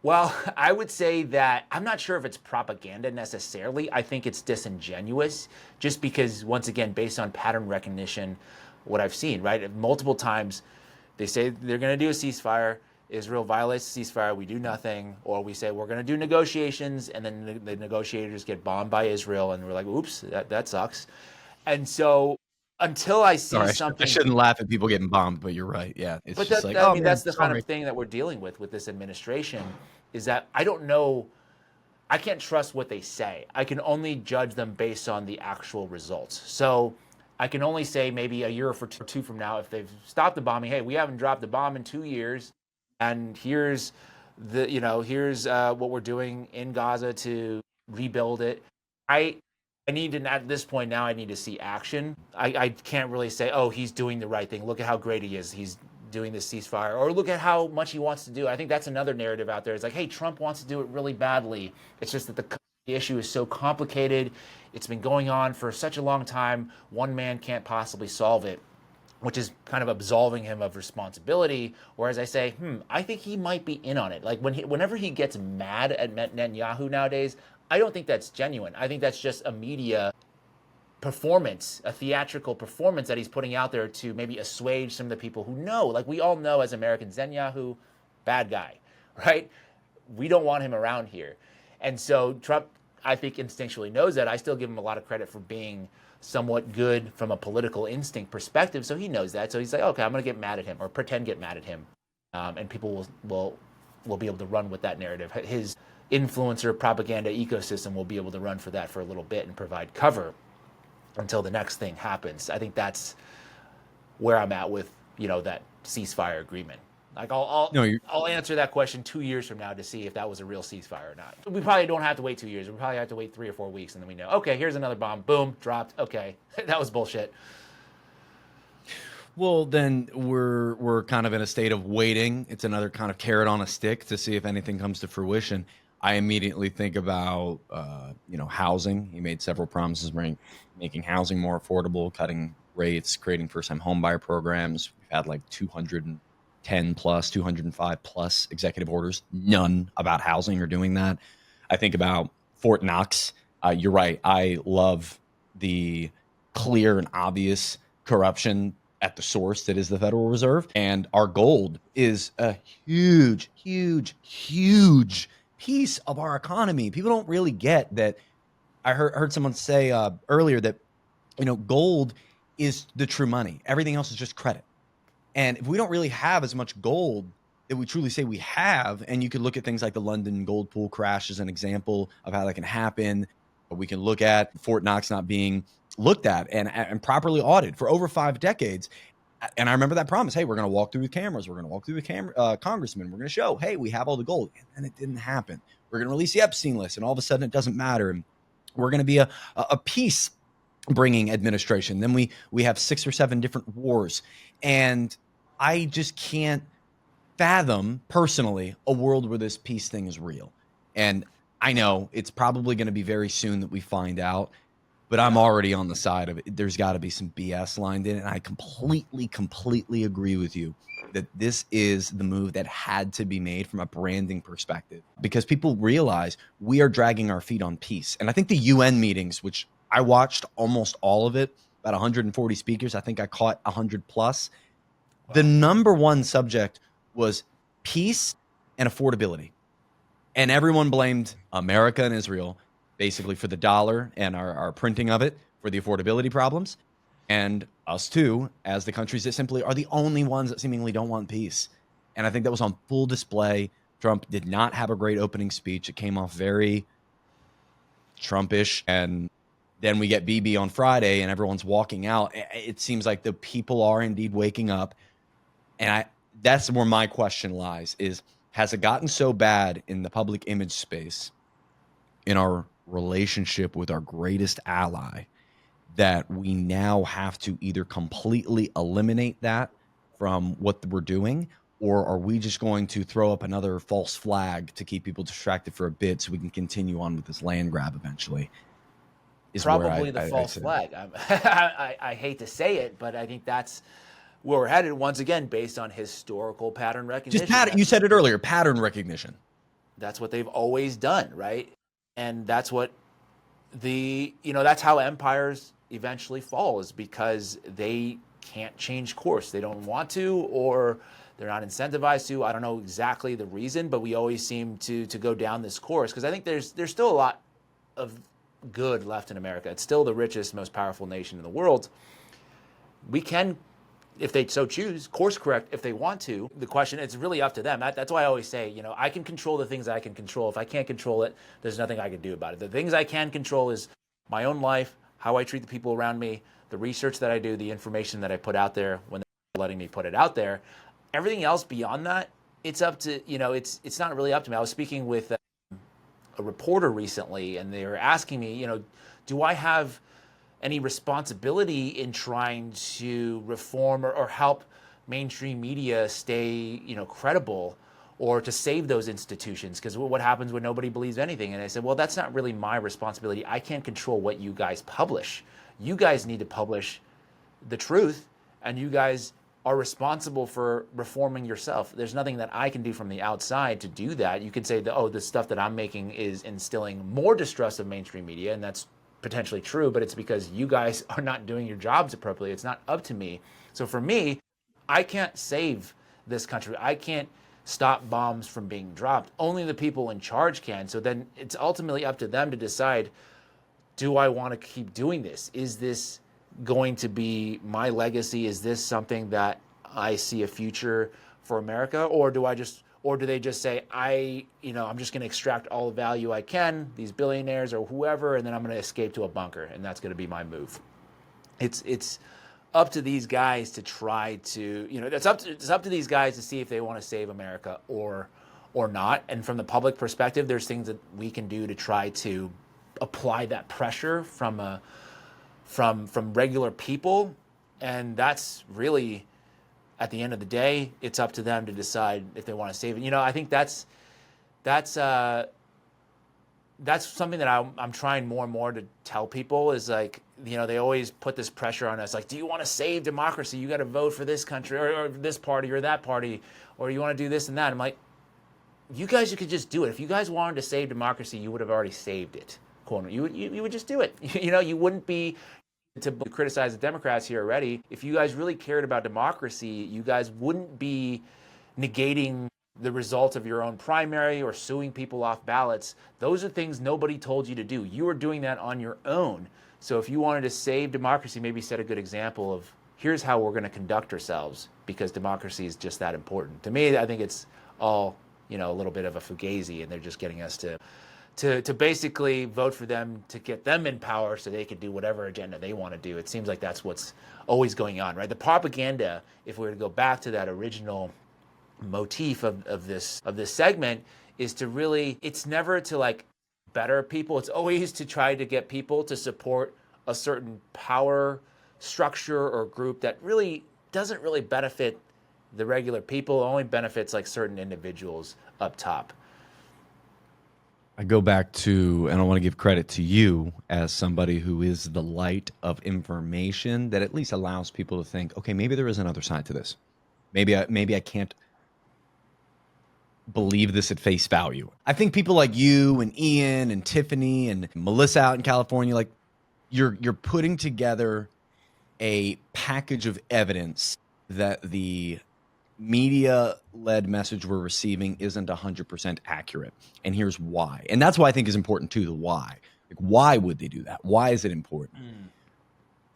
Well, I would say that I'm not sure if it's propaganda necessarily. I think it's disingenuous just because, once again, based on pattern recognition, what I've seen, right? Multiple times they say they're going to do a ceasefire. Israel violates the ceasefire. We do nothing. Or we say we're going to do negotiations, and then the negotiators get bombed by Israel, and we're like, oops, that sucks. And so until I see Sorry, I something. shouldn't laugh at people getting bombed, but you're right. Yeah, it's But just that, like, I oh mean, man, that's the kind sorry. of thing that we're dealing with this administration, is that I don't know. I can't trust what they say. I can only judge them based on the actual results. So I can only say maybe a year or two from now, if they've stopped the bombing, hey, we haven't dropped the bomb in 2 years, and here's what we're doing in Gaza to rebuild it. I I need to, at this point now, I need to see action. I can't really say, oh, he's doing the right thing. Look at how great he is. He's doing this ceasefire, or look at how much he wants to do. I think that's another narrative out there. It's like, hey, Trump wants to do it really badly. It's just that the issue is so complicated. It's been going on for such a long time. One man can't possibly solve it, which is kind of absolving him of responsibility. Whereas I say, I think he might be in on it. Like whenever he gets mad at Netanyahu nowadays, I don't think that's genuine. I think that's just a media performance, a theatrical performance that he's putting out there to maybe assuage some of the people who know. Like, we all know as Americans, Netanyahu, bad guy, right? We don't want him around here. And so Trump, I think, instinctually knows that. I still give him a lot of credit for being somewhat good from a political instinct perspective. So he knows that. So he's like, okay, I'm going to get mad at him, or pretend get mad at him. And people will be able to run with that narrative. His influencer propaganda ecosystem will be able to run for that for a little bit and provide cover until the next thing happens. I think that's where I'm at with, that ceasefire agreement. Like, I'll answer that question 2 years from now to see if that was a real ceasefire or not. We probably don't have to wait 2 years. We probably have to wait 3 or 4 weeks, and then we know, okay, here's another bomb. Boom, dropped. Okay, that was bullshit. Well, then we're kind of in a state of waiting. It's another kind of carrot on a stick to see if anything comes to fruition. I immediately think about, housing. He made several promises, making housing more affordable, cutting rates, creating first-time homebuyer programs. We've had like 210 plus, 205 plus executive orders, none about housing or doing that. I think about Fort Knox. You're right. I love the clear and obvious corruption at the source that is the Federal Reserve. And our gold is a huge, huge, huge piece of our economy. People don't really get that. I heard someone say earlier that, gold is the true money. Everything else is just credit. And if we don't really have as much gold that we truly say we have, and you could look at things like the London gold pool crash as an example of how that can happen. We can look at Fort Knox not being looked at and properly audited for over 5 decades. And I remember that promise. Hey, we're going to walk through with cameras. We're going to walk through with congressmen. We're going to show, hey, we have all the gold. And then it didn't happen. We're going to release the Epstein list, and all of a sudden it doesn't matter. And we're going to be a peace bringing administration. Then we have 6 or 7 different wars. And I just can't fathom personally a world where this peace thing is real. And I know it's probably going to be very soon that we find out, but I'm already on the side of it. There's got to be some BS lined in it. And I completely agree with you that this is the move that had to be made from a branding perspective, because people realize we are dragging our feet on peace. And I think the UN meetings, which I watched almost all of it, about 140 speakers, I think I caught 100 plus. Wow. The number one subject was peace and affordability. And everyone blamed America and Israel basically for the dollar and our printing of it for the affordability problems. And us too, as the countries that simply are the only ones that seemingly don't want peace. And I think that was on full display. Trump did not have a great opening speech. It came off very Trumpish. And then we get BB on Friday and everyone's walking out. It seems like the people are indeed waking up. And that's where my question lies is, has it gotten so bad in the public image space, in our relationship with our greatest ally, that we now have to either completely eliminate that from what we're doing, or are we just going to throw up another false flag to keep people distracted for a bit so we can continue on with this land grab eventually? Is probably the false flag. I hate to say it, but I think that's where we're headed once again, based on historical pattern recognition. You said it earlier, pattern recognition. That's what they've always done, right? And that's what that's how empires eventually fall, is because they can't change course. They don't want to, or they're not incentivized to. I don't know exactly the reason, but we always seem to go down this course, because I think there's still a lot of good left in America. It's still the richest, most powerful nation in the world. We can, if they so choose, course correct if they want to. The question, it's really up to them. That's why I always say, I can control the things I can control. If I can't control it, there's nothing I can do about it. The things I can control is my own life, how I treat the people around me, the research that I do, the information that I put out there when they're letting me put it out there. Everything else beyond that, it's up to, it's not really up to me. I was speaking with a reporter recently, and they were asking me, do I have any responsibility in trying to reform or help mainstream media stay, credible, or to save those institutions? Because what happens when nobody believes anything? And I said, well, that's not really my responsibility. I can't control what you guys publish. You guys need to publish the truth, and you guys are responsible for reforming yourself. There's nothing that I can do from the outside to do that. You could say that, the stuff that I'm making is instilling more distrust of mainstream media, and that's potentially true, but it's because you guys are not doing your jobs appropriately. It's not up to me. So for me, I can't save this country. I can't stop bombs from being dropped. Only the people in charge can. So then it's ultimately up to them to decide, do I want to keep doing this? Is this going to be my legacy? Is this something that I see a future for America? Or do they just say, I'm just going to extract all the value I can, these billionaires or whoever, and then I'm going to escape to a bunker, and that's going to be my move. It's up to these guys to try to, it's up to these guys to see if they want to save America or not. And from the public perspective, there's things that we can do to try to apply that pressure from regular people, and that's really, at the end of the day, it's up to them to decide if they want to save it. I think that's something that I'm trying more and more to tell people, is like, they always put this pressure on us, like, do you want to save democracy? You got to vote for this country or this party or that party, or you want to do this and that. I'm like, you guys, you could just do it. If you guys wanted to save democracy, you would have already saved it. You would just do it. You wouldn't be to criticize the Democrats here already. If you guys really cared about democracy, you guys wouldn't be negating the results of your own primary or suing people off ballots. Those are things nobody told you to do. You were doing that on your own. So if you wanted to save democracy, maybe set a good example of, here's how we're going to conduct ourselves, because democracy is just that important. To me, I think it's all, a little bit of a fugazi, and they're just getting us to basically vote for them to get them in power so they can do whatever agenda they want to do. It seems like that's what's always going on, right? The propaganda, if we were to go back to that original motif of this segment, is to really, it's never to like better people. It's always to try to get people to support a certain power structure or group that really doesn't really benefit the regular people. It only benefits like certain individuals up top. I go back to, and I want to give credit to you as somebody who is the light of information that at least allows people to think, okay, maybe there is another side to this. Maybe I can't believe this at face value. I think people like you and Ian and Tiffany and Melissa out in California, like you're putting together a package of evidence that the media-led message we're receiving isn't 100% accurate. And here's why. And that's why I think is important too, the why. Like, why would they do that? Why is it important?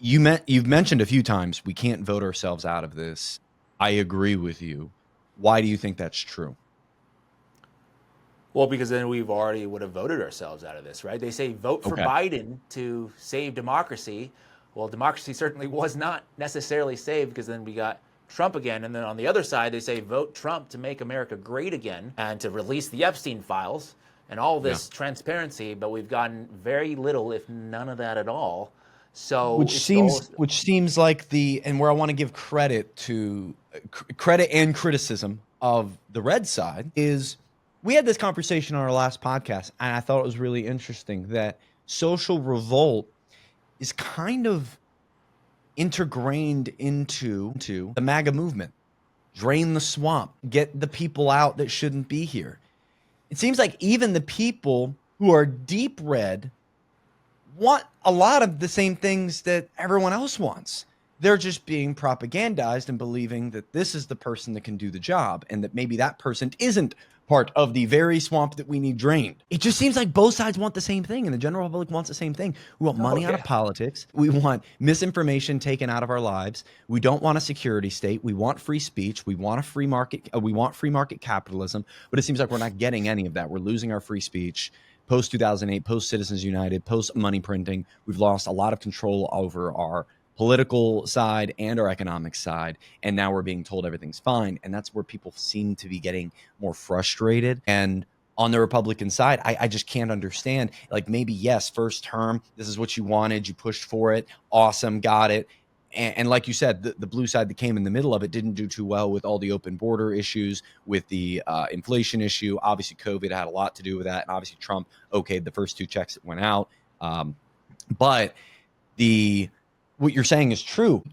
You've mentioned a few times we can't vote ourselves out of this. I agree with you. Why do you think that's true? Well, because then we've already would have voted ourselves out of this, right? They say vote for Okay. Biden to save democracy. Well, democracy certainly was not necessarily saved because then we got Trump again. And then on the other side, they say vote Trump to make America great again and to release the Epstein files and all Yeah. this transparency. But we've gotten very little, if none of that at all. So Which it's all, seems like and where I want to give credit to credit and criticism of the red side is we had this conversation on our last podcast, and I thought it was really interesting that social revolt is kind of intergrained into the MAGA movement. Drain the swamp, get the people out that shouldn't be here. It seems like even the people who are deep red want a lot of the same things that everyone else wants. They're just being propagandized and believing that this is the person that can do the job and that maybe that person isn't part of the very swamp that we need drained. It just seems like both sides want the same thing and the general public wants the same thing. We want money out of politics. We want misinformation taken out of our lives. We don't want a security state. We want free speech. We want a free market. We want free market capitalism. But it seems like we're not getting any of that. We're losing our free speech. Post 2008, post Citizens United, post money printing, we've lost a lot of control over our political side and our economic side. And now we're being told everything's fine. And that's where people seem to be getting more frustrated. And on the Republican side, I just can't understand. Like, maybe, yes, first term, this is what you wanted. You pushed for it. Awesome. Got it. And like you said, the blue side that came in the middle of it didn't do too well with all the open border issues, with the inflation issue. Obviously, COVID had a lot to do with that. And obviously, Trump okayed the first two checks that went out. But what you're saying is true.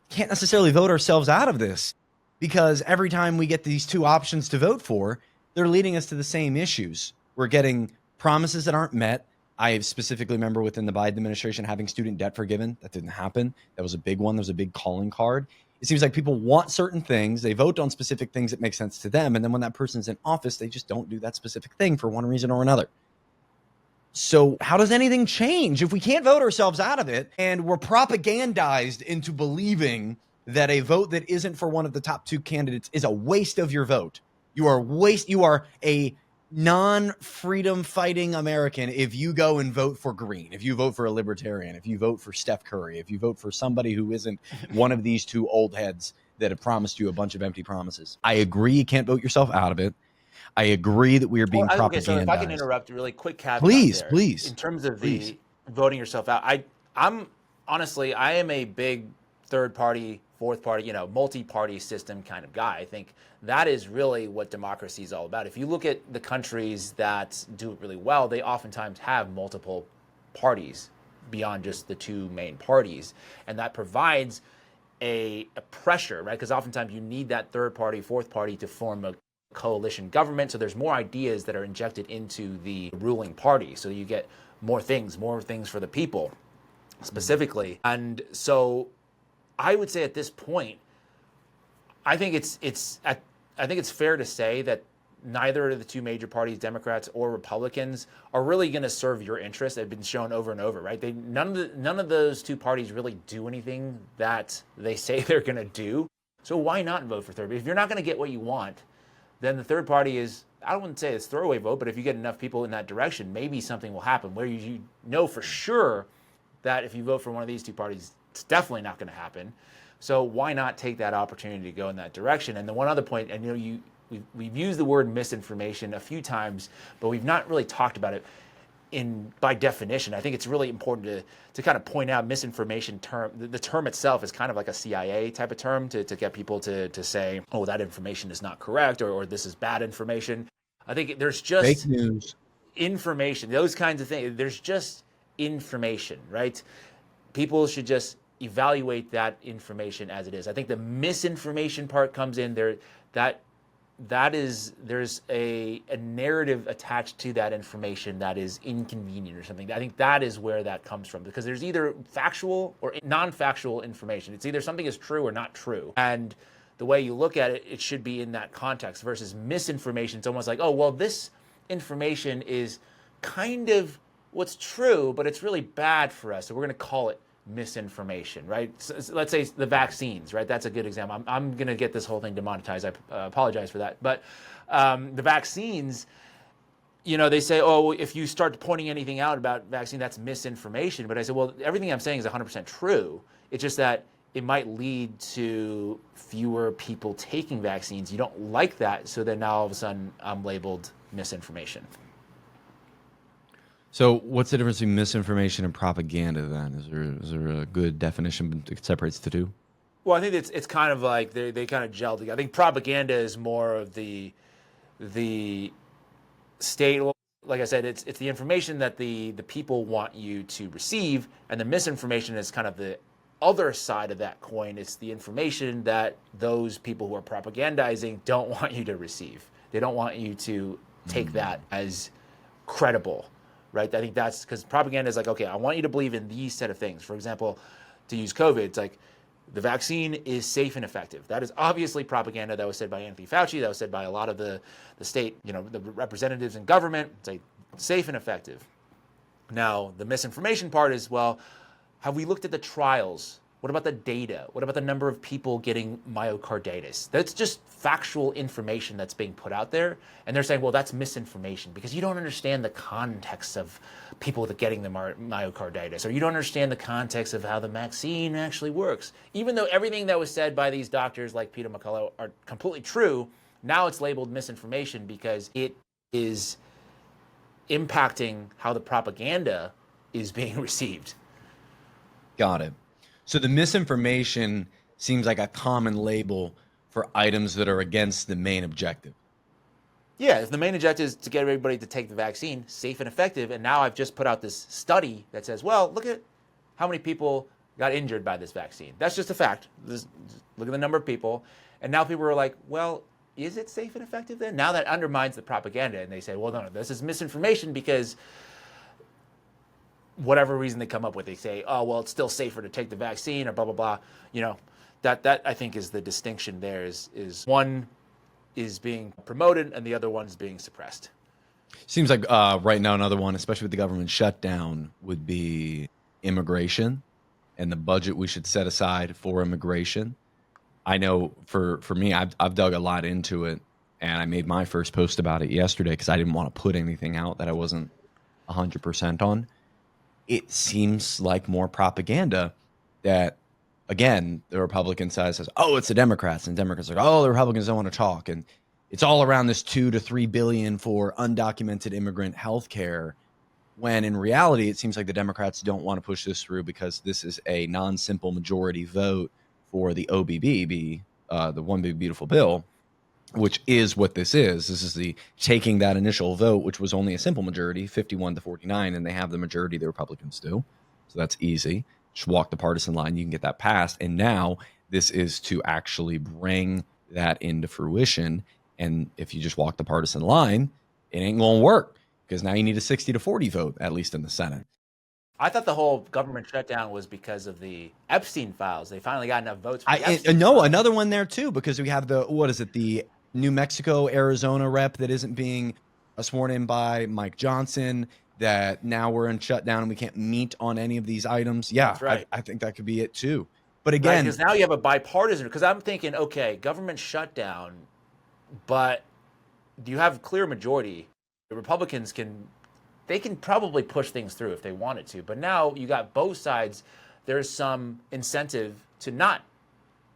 Can't necessarily vote ourselves out of this because every time we get these two options to vote for, they're leading us to the same issues. We're getting promises that aren't met. I specifically remember within the Biden administration having student debt forgiven. That didn't happen. That was a big one. There was a big calling card. It seems like people want certain things. They vote on specific things that make sense to them. And then when that person's in office, they just don't do that specific thing for one reason or another. So how does anything change if we can't vote ourselves out of it and we're propagandized into believing that a vote that isn't for one of the top two candidates is a waste of your vote? You are a non-freedom fighting American if you go and vote for Green, if you vote for a libertarian, if you vote for Steph Curry, if you vote for somebody who isn't one of these two old heads that have promised you a bunch of empty promises. I agree you can't vote yourself out of it. I agree that we are being propagandized. Okay, so if I can interrupt, a really quick caveat there. Please. In terms of the voting yourself out, I'm honestly, I am a big third party, fourth party, multi-party system kind of guy. I think that is really what democracy is all about. If you look at the countries that do it really well, they oftentimes have multiple parties beyond just the two main parties. And that provides a pressure, right? Because oftentimes you need that third party, fourth party to form a coalition government. So there's more ideas that are injected into the ruling party. So you get more things for the people specifically. And so I would say at this point, I think it's fair to say that neither of the two major parties, Democrats or Republicans, are really going to serve your interests. They've been shown over and over, right? None of those two parties really do anything that they say they're going to do. So why not vote for third? If you're not going to get what you want, then the third party is, I wouldn't say it's throwaway vote, but if you get enough people in that direction, maybe something will happen where you know for sure that if you vote for one of these two parties, it's definitely not going to happen. So why not take that opportunity to go in that direction? And the one other point, and we've used the word misinformation a few times, but we've not really talked about it by definition. I think it's really important to kind of point out misinformation term. The term itself is kind of like a CIA type of term to get people to say, oh, that information is not correct, or this is bad information. I think there's just fake news, information, those kinds of things. There's just information, right? People should just evaluate that information as it is. I think the misinformation part comes in there. There's a narrative attached to that information that is inconvenient or something. I think that is where that comes from, because there's either factual or non-factual information. It's either something is true or not true. And the way you look at it, it should be in that context, versus misinformation. It's almost like, oh, well, this information is kind of what's true, but it's really bad for us. So we're going to call it misinformation, right? So let's say the vaccines, right? That's a good example. I'm going to get this whole thing demonetized. I apologize for that. But the vaccines, they say, oh, if you start pointing anything out about vaccine, that's misinformation. But I said, well, everything I'm saying is 100% true. It's just that it might lead to fewer people taking vaccines. You don't like that. So then now all of a sudden I'm labeled misinformation. So what's the difference between misinformation and propaganda then? Is there a good definition that separates the two? Well, I think it's kind of like they kind of gel together. I think propaganda is more of the state. Like I said, it's the information that the people want you to receive, and the misinformation is kind of the other side of that coin. It's the information that those people who are propagandizing don't want you to receive. They don't want you to take that as credible, right? I think that's because propaganda is like, okay, I want you to believe in these set of things. For example, to use COVID, it's like the vaccine is safe and effective. That is obviously propaganda. That was said by Anthony Fauci. That was said by a lot of the state, the representatives in government. It's like safe and effective. Now, the misinformation part is, well, have we looked at the trials? What about the data? What about the number of people getting myocarditis? That's just factual information that's being put out there. And they're saying, well, that's misinformation because you don't understand the context of people that getting the myocarditis, or you don't understand the context of how the vaccine actually works. Even though everything that was said by these doctors like Peter McCullough are completely true, now it's labeled misinformation because it is impacting how the propaganda is being received. Got it. So the misinformation seems like a common label for items that are against the main objective. Yeah, if the main objective is to get everybody to take the vaccine, safe and effective, and now I've just put out this study that says, well, look at how many people got injured by this vaccine. That's just a fact. Look at the number of people. And now people are like, well, is it safe and effective then? Now that undermines the propaganda, and they say, well, no, this is misinformation because whatever reason they come up with, they say, oh, well, it's still safer to take the vaccine or blah, blah, blah. That I think is the distinction there is one is being promoted and the other one is being suppressed. Seems like right now another one, especially with the government shutdown, would be immigration and the budget we should set aside for immigration. I know for me, I've dug a lot into it, and I made my first post about it yesterday because I didn't want to put anything out that I wasn't 100% on. It seems like more propaganda that, again, the Republican side says, oh, it's the Democrats, and Democrats are like, oh, the Republicans don't want to talk, and it's all around this $2 to $3 billion for undocumented immigrant health care, when in reality it seems like the Democrats don't want to push this through because this is a non-simple majority vote for the OBB, the One Big Beautiful Bill, which is what this is. This is the taking that initial vote, which was only a simple majority, 51 to 49, and they have the majority the Republicans do. So that's easy. Just walk the partisan line, you can get that passed. And now this is to actually bring that into fruition. And if you just walk the partisan line, it ain't going to work because now you need a 60 to 40 vote, at least in the Senate. I thought the whole government shutdown was because of the Epstein files. They finally got enough votes for the Epstein No, files. Another one there too, because we have the New Mexico, Arizona rep that isn't being sworn in by Mike Johnson, that now we're in shutdown and we can't meet on any of these items. Yeah, that's right. I think that could be it too. But again, because now you have a bipartisan, because I'm thinking, okay, government shutdown, but do you have a clear majority? The Republicans can probably push things through if they wanted to. But now you got both sides. There's some incentive to not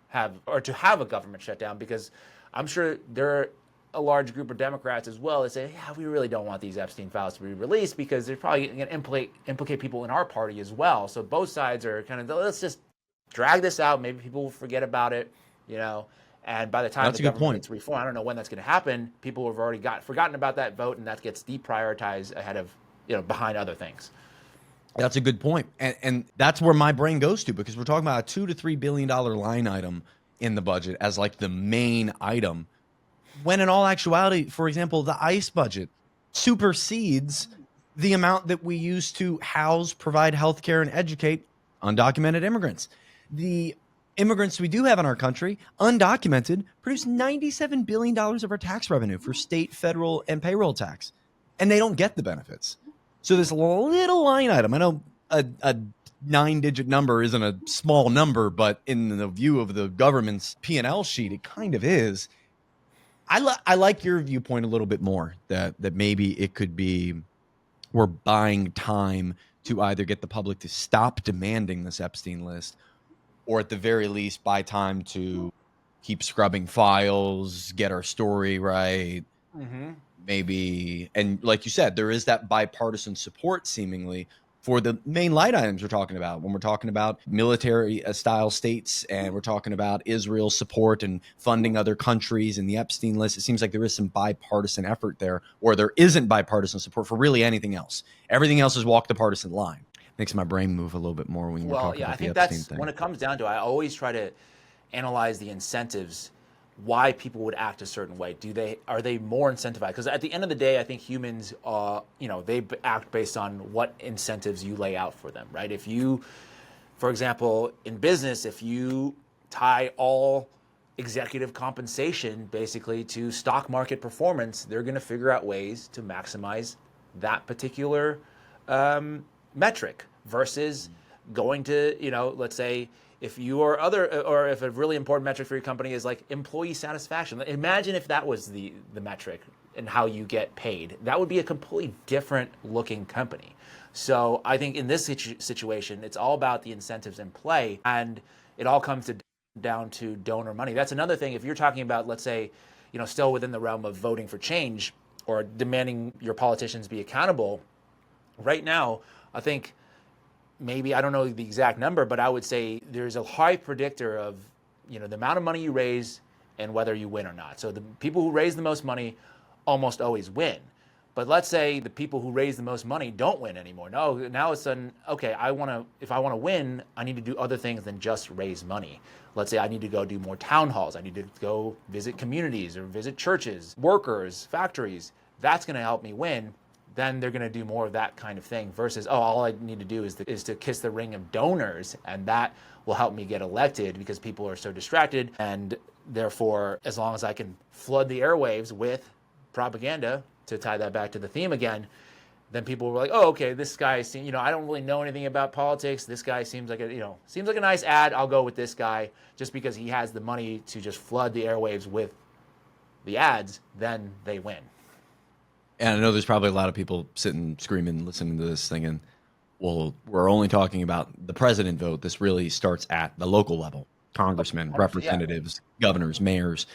have, or to have a government shutdown, because I'm sure there are a large group of Democrats as well that say, yeah, we really don't want these Epstein files to be released because they're probably going to implicate people in our party as well. So both sides are kind of, let's just drag this out. Maybe people will forget about it, And by the time the government gets reformed, I don't know when that's going to happen. People have already forgotten about that vote, and that gets deprioritized ahead of, behind other things. That's a good point. And that's where my brain goes to, because we're talking about a $2 to $3 billion line item in the budget as like the main item, when in all actuality, for example, the ICE budget supersedes the amount that we use to house, provide healthcare, and educate undocumented immigrants. The immigrants we do have in our country, undocumented, produce $97 billion of our tax revenue for state, federal, and payroll tax, and they don't get the benefits. So this little line item, I know a 9-digit number isn't a small number, but in the view of the government's P&L sheet, it kind of is. I like your viewpoint a little bit more, that maybe it could be we're buying time to either get the public to stop demanding this Epstein list, or at the very least buy time to keep scrubbing files, get our story right. Maybe, and like you said, there is that bipartisan support seemingly for the main light items we're talking about. When we're talking about military style states, and we're talking about Israel's support and funding other countries and the Epstein list, it seems like there is some bipartisan effort there, or there isn't bipartisan support for really anything else. Everything else is walk the partisan line. Makes my brain move a little bit more when you're talking about the Epstein thing. I think that's when it comes down to it. I always try to analyze the incentives, why people would act a certain way. Are they more incentivized? Because at the end of the day, I think humans, they act based on what incentives you lay out for them, right? If you, for example, in business, if you tie all executive compensation basically to stock market performance, they're going to figure out ways to maximize that particular metric versus going to, let's say, if you or if a really important metric for your company is like employee satisfaction. Imagine if that was the metric and how you get paid. That would be a completely different looking company. So I think in this situation, it's all about the incentives in play, and it all comes down to donor money. That's another thing. If you're talking about, let's say, still within the realm of voting for change or demanding your politicians be accountable, right now, I think, maybe, I don't know the exact number, but I would say there's a high predictor of, the amount of money you raise and whether you win or not. So the people who raise the most money almost always win. But let's say the people who raise the most money don't win anymore. No, now it's sudden, okay, if I want to win, I need to do other things than just raise money. Let's say I need to go do more town halls. I need to go visit communities or visit churches, workers, factories. That's going to help me win. Then they're going to do more of that kind of thing versus, all I need to do is to kiss the ring of donors, and that will help me get elected because people are so distracted. And therefore, as long as I can flood the airwaves with propaganda, to tie that back to the theme again, then people were like, oh, okay, this guy, I don't really know anything about politics. This guy seems like a nice ad. I'll go with this guy just because he has the money to just flood the airwaves with the ads. Then they win. And I know there's probably a lot of people sitting, screaming, listening to this thinking, well, we're only talking about the president vote. This really starts at the local level. Congressmen, representatives, governors, mayors.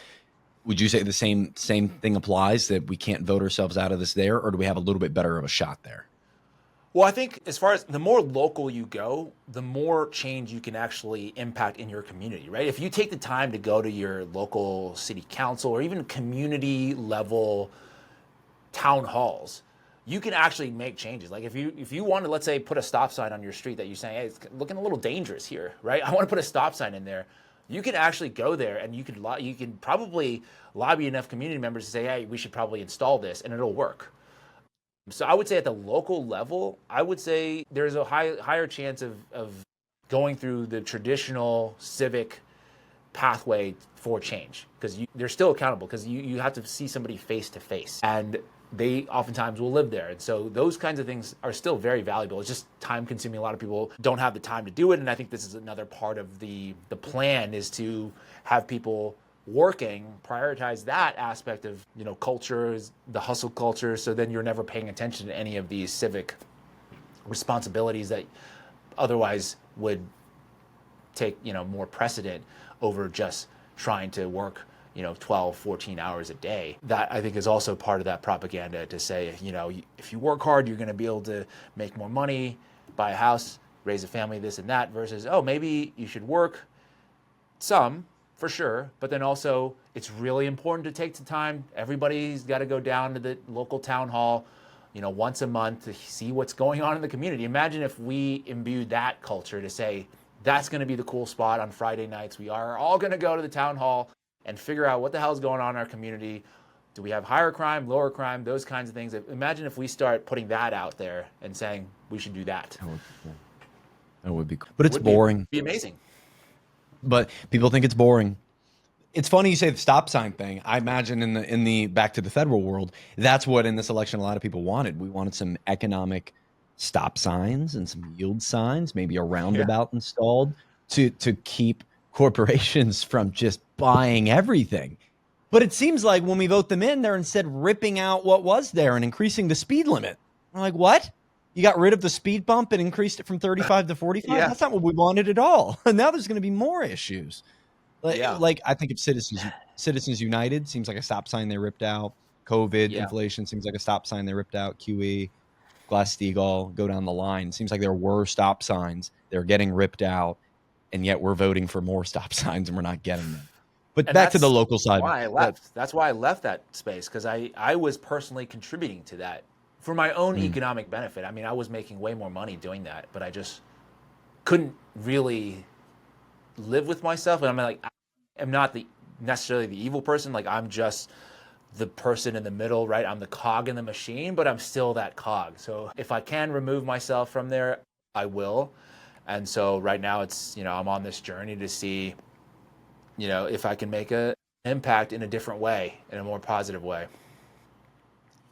Would you say the same thing applies, that we can't vote ourselves out of this there, or do we have a little bit better of a shot there? Well, I think as far as the more local you go, the more change you can actually impact in your community, right? If you take the time to go to your local city council or even community level town halls, you can actually make changes. Like if you want to, let's say, put a stop sign on your street that you're saying, hey, it's looking a little dangerous here, right? I want to put a stop sign in there. You can actually go there and you can probably lobby enough community members to say, hey, we should probably install this, and it'll work. So I would say at the local level, I would say there's a higher chance of going through the traditional civic pathway for change, because they're still accountable, because you have to see somebody face to face, and they oftentimes will live there. And so those kinds of things are still very valuable. It's just time consuming. A lot of people don't have the time to do it. And I think this is another part of the plan, is to have people working, prioritize that aspect of, cultures, the hustle culture. So then you're never paying attention to any of these civic responsibilities that otherwise would take, more precedent over just trying to work 12, 14 hours a day. That, I think, is also part of that propaganda, to say, if you work hard, you're going to be able to make more money, buy a house, raise a family, this and that, versus, maybe you should work some, for sure, but then also it's really important to take the time. Everybody's got to go down to the local town hall, once a month, to see what's going on in the community. Imagine if we imbued that culture to say, that's going to be the cool spot on Friday nights. We are all going to go to the town hall and figure out what the hell is going on in our community. Do we have higher crime, lower crime, those kinds of things? Imagine if we start putting that out there and saying we should do that. That would be cool. But it's boring. It'd be amazing. But people think it's boring. It's funny you say the stop sign thing. I imagine in the back to the federal world, that's what in this election a lot of people wanted. We wanted some economic stop signs and some yield signs, maybe a Yeah. roundabout installed to keep corporations from just buying everything. But it seems like when we vote them in, they're instead ripping out what was there and increasing the speed limit. I'm like, what? You got rid of the speed bump and increased it from 35 to 45? Yeah. That's not what we wanted at all. And now there's going to be more issues. Yeah. Like I think of Citizens United seems like a stop sign they ripped out. COVID, Yeah. inflation seems like a stop sign they ripped out. QE, Glass-Steagall, go down the line. Seems like there were stop signs. They're getting ripped out, and yet we're voting for more stop signs and we're not getting them. But And back to the that's local side. why I left. That's why I left that space, because I was personally contributing to that for my own economic benefit. I mean, I was making way more money doing that, but I just couldn't really live with myself. And I'm like, I'm not necessarily the evil person. Like, I'm just the person in the middle, right? I'm the cog in the machine, but I'm still that cog. So if I can remove myself from there, I will. And so right now it's, I'm on this journey to see, if I can make an impact in a different way, in a more positive way.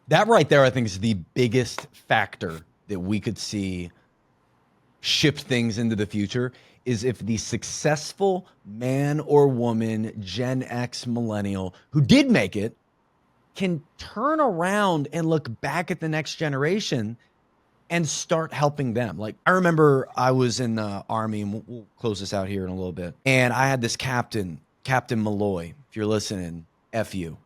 That right there, I think, is the biggest factor that we could see shift things into the future, is if the successful man or woman, Gen X millennial who did make it, can turn around and look back at the next generation and start helping them. Like, I remember I was in the Army, and we'll close this out here in a little bit. And I had this captain, Captain Malloy. If you're listening, F you.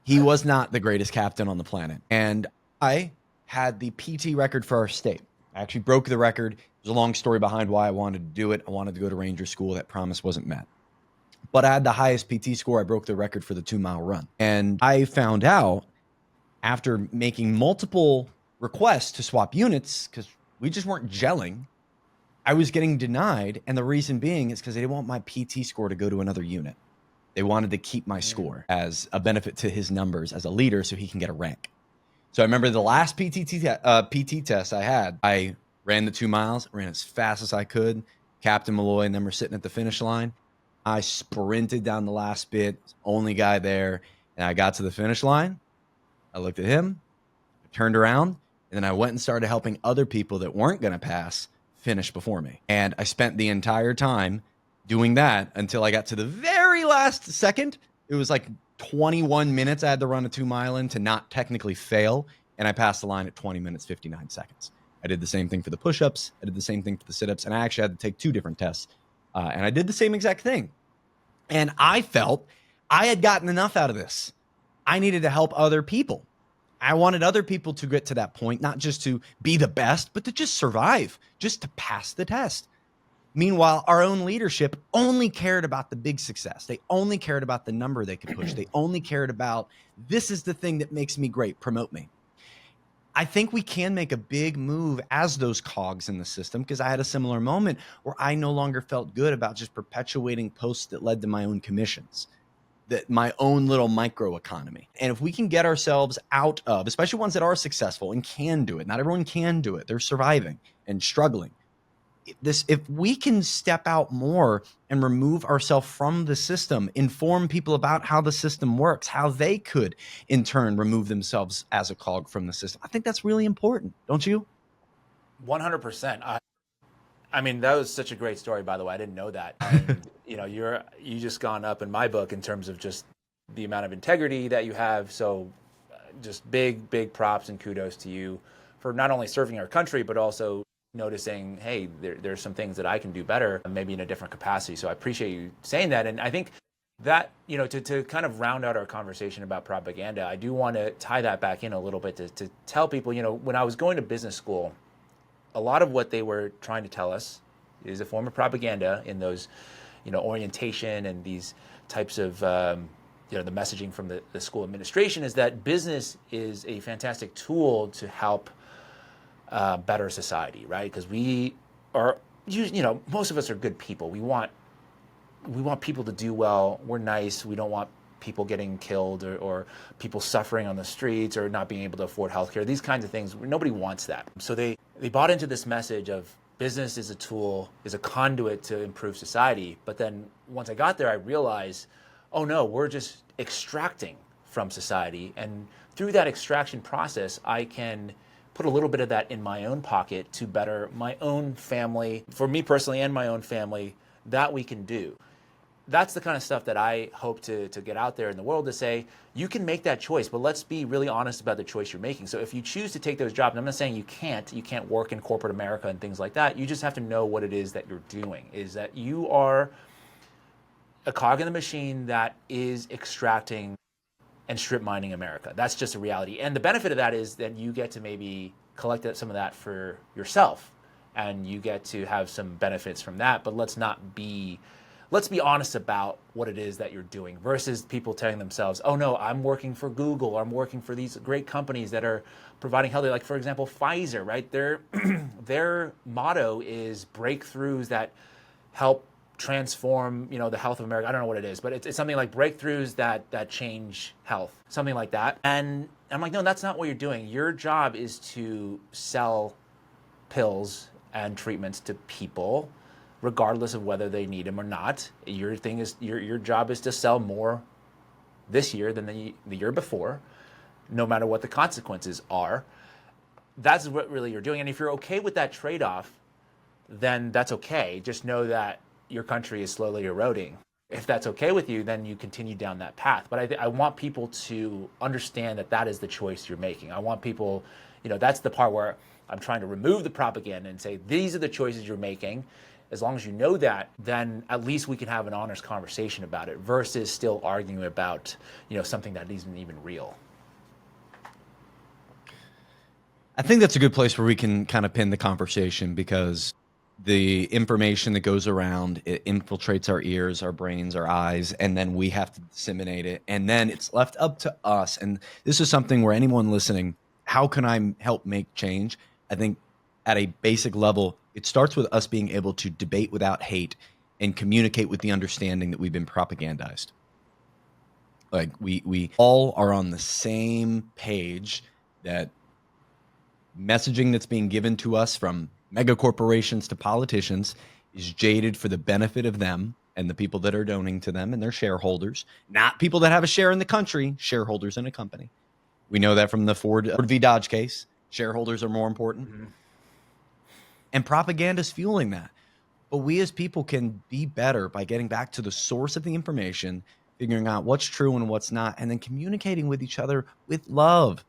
He was not the greatest captain on the planet. And I had the PT record for our state. I actually broke the record. There's a long story behind why I wanted to do it. I wanted to go to Ranger School. That promise wasn't met. But I had the highest PT score. I broke the record for the 2-mile run. And I found out after making multiple requests to swap units, because we just weren't gelling, I was getting denied. And the reason being is because they didn't want my PT score to go to another unit. They wanted to keep my score as a benefit to his numbers as a leader so he can get a rank. So I remember the last PT test I had, I ran the 2 miles, ran as fast as I could. Captain Malloy and them were sitting at the finish line. I sprinted down the last bit, only guy there, and I got to the finish line. I looked at him, I turned around, and then I went and started helping other people that weren't going to pass finish before me. And I spent the entire time doing that until I got to the very last second. It was like 21 minutes I had to run a 2-mile in to not technically fail, and I passed the line at 20 minutes, 59 seconds. I did the same thing for the push-ups. I did the same thing for the sit-ups, and I actually had to take 2 different tests. And I did the same exact thing. And I felt I had gotten enough out of this. I needed to help other people. I wanted other people to get to that point, not just to be the best, but to just survive, just to pass the test. Meanwhile, our own leadership only cared about the big success. They only cared about the number they could push. They only cared about, this is the thing that makes me great, promote me. I think we can make a big move as those cogs in the system, because I had a similar moment where I no longer felt good about just perpetuating posts that led to my own commissions, that my own little micro economy. And if we can get ourselves out of, especially ones that are successful and can do it, not everyone can do it. They're surviving and struggling. If we can step out more and remove ourselves from the system, inform people about how the system works, how they could in turn remove themselves as a cog from the system, I think that's really important, don't you? 100%. I mean, that was such a great story, by the way. I didn't know that. And, you just gone up in my book in terms of just the amount of integrity that you have. So just big props and kudos to you for not only serving our country, but also noticing, hey, there's some things that I can do better, maybe in a different capacity. So I appreciate you saying that. And I think that, to kind of round out our conversation about propaganda, I do want to tie that back in a little bit to tell people, when I was going to business school, a lot of what they were trying to tell us is a form of propaganda in those, orientation and these types of, the messaging from the school administration is that business is a fantastic tool to help better society, right? Because we are, most of us are good people. We want people to do well. We're nice. We don't want people getting killed or people suffering on the streets or not being able to afford healthcare. These kinds of things, nobody wants that. So they bought into this message of business is a tool, is a conduit to improve society. But then once I got there, I realized, oh no, we're just extracting from society. And through that extraction process, I can put a little bit of that in my own pocket to better my own family, for me personally and my own family, that we can do. That's the kind of stuff that I hope to get out there in the world, to say, you can make that choice, but let's be really honest about the choice you're making. So if you choose to take those jobs, and I'm not saying you can't work in corporate America and things like that. You just have to know what it is that you're doing, is that you are a cog in the machine that is extracting and strip mining America. That's just a reality. And the benefit of that is that you get to maybe collect some of that for yourself, and you get to have some benefits from that. But let's be honest about what it is that you're doing, versus people telling themselves, oh no, I'm working for Google, or I'm working for these great companies that are providing health. Like, for example, Pfizer, right? Their motto is breakthroughs that help transform, the health of America. I don't know what it is, but it's something like breakthroughs that change health, something like that. And I'm like, no, that's not what you're doing. Your job is to sell pills and treatments to people, regardless of whether they need them or not. Your job is to sell more this year than the year before, no matter what the consequences are. That's what really you're doing. And if you're okay with that trade-off, then that's okay. Just know that your country is slowly eroding. If that's okay with you, then you continue down that path. But I want people to understand that that is the choice you're making. I want people, that's the part where I'm trying to remove the propaganda and say, these are the choices you're making. As long as you know that, then at least we can have an honest conversation about it, versus still arguing about, something that isn't even real. I think that's a good place where we can kind of pin the conversation, because the information that goes around, it infiltrates our ears, our brains, our eyes, and then we have to disseminate it. And then it's left up to us. And this is something where anyone listening, how can I help make change? I think at a basic level, it starts with us being able to debate without hate and communicate with the understanding that we've been propagandized. Like we all are on the same page, that messaging that's being given to us from mega corporations to politicians is jaded for the benefit of them and the people that are donating to them and their shareholders, not people that have a share in the country, shareholders in a company. We know that from the Ford v. Dodge case. Shareholders are more important. Mm-hmm. And propaganda is fueling that. But we as people can be better by getting back to the source of the information, figuring out what's true and what's not, and then communicating with each other with love.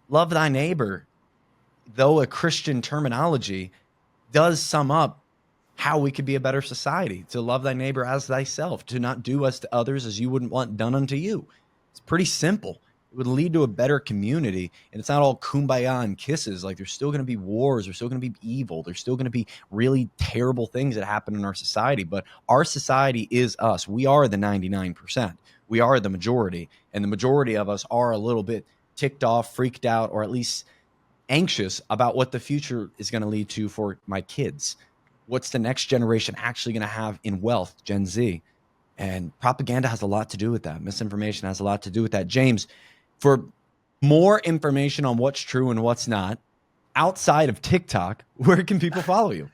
Love thy neighbor, though a Christian terminology, does sum up how we could be a better society. To love thy neighbor as thyself, to not do us to others as you wouldn't want done unto you. It's pretty simple. It would lead to a better community, and it's not all kumbaya and kisses. Like, there's still going to be wars, there's still going to be evil, there's still going to be really terrible things that happen in our society, but our society is us. We are the 99%. We are the majority, and the majority of us are a little bit ticked off, freaked out, or at least anxious about what the future is going to lead to for my kids. What's the next generation actually going to have in wealth, Gen Z? And propaganda has a lot to do with that. Misinformation has a lot to do with that. James, for more information on what's true and what's not, outside of TikTok, where can people follow you?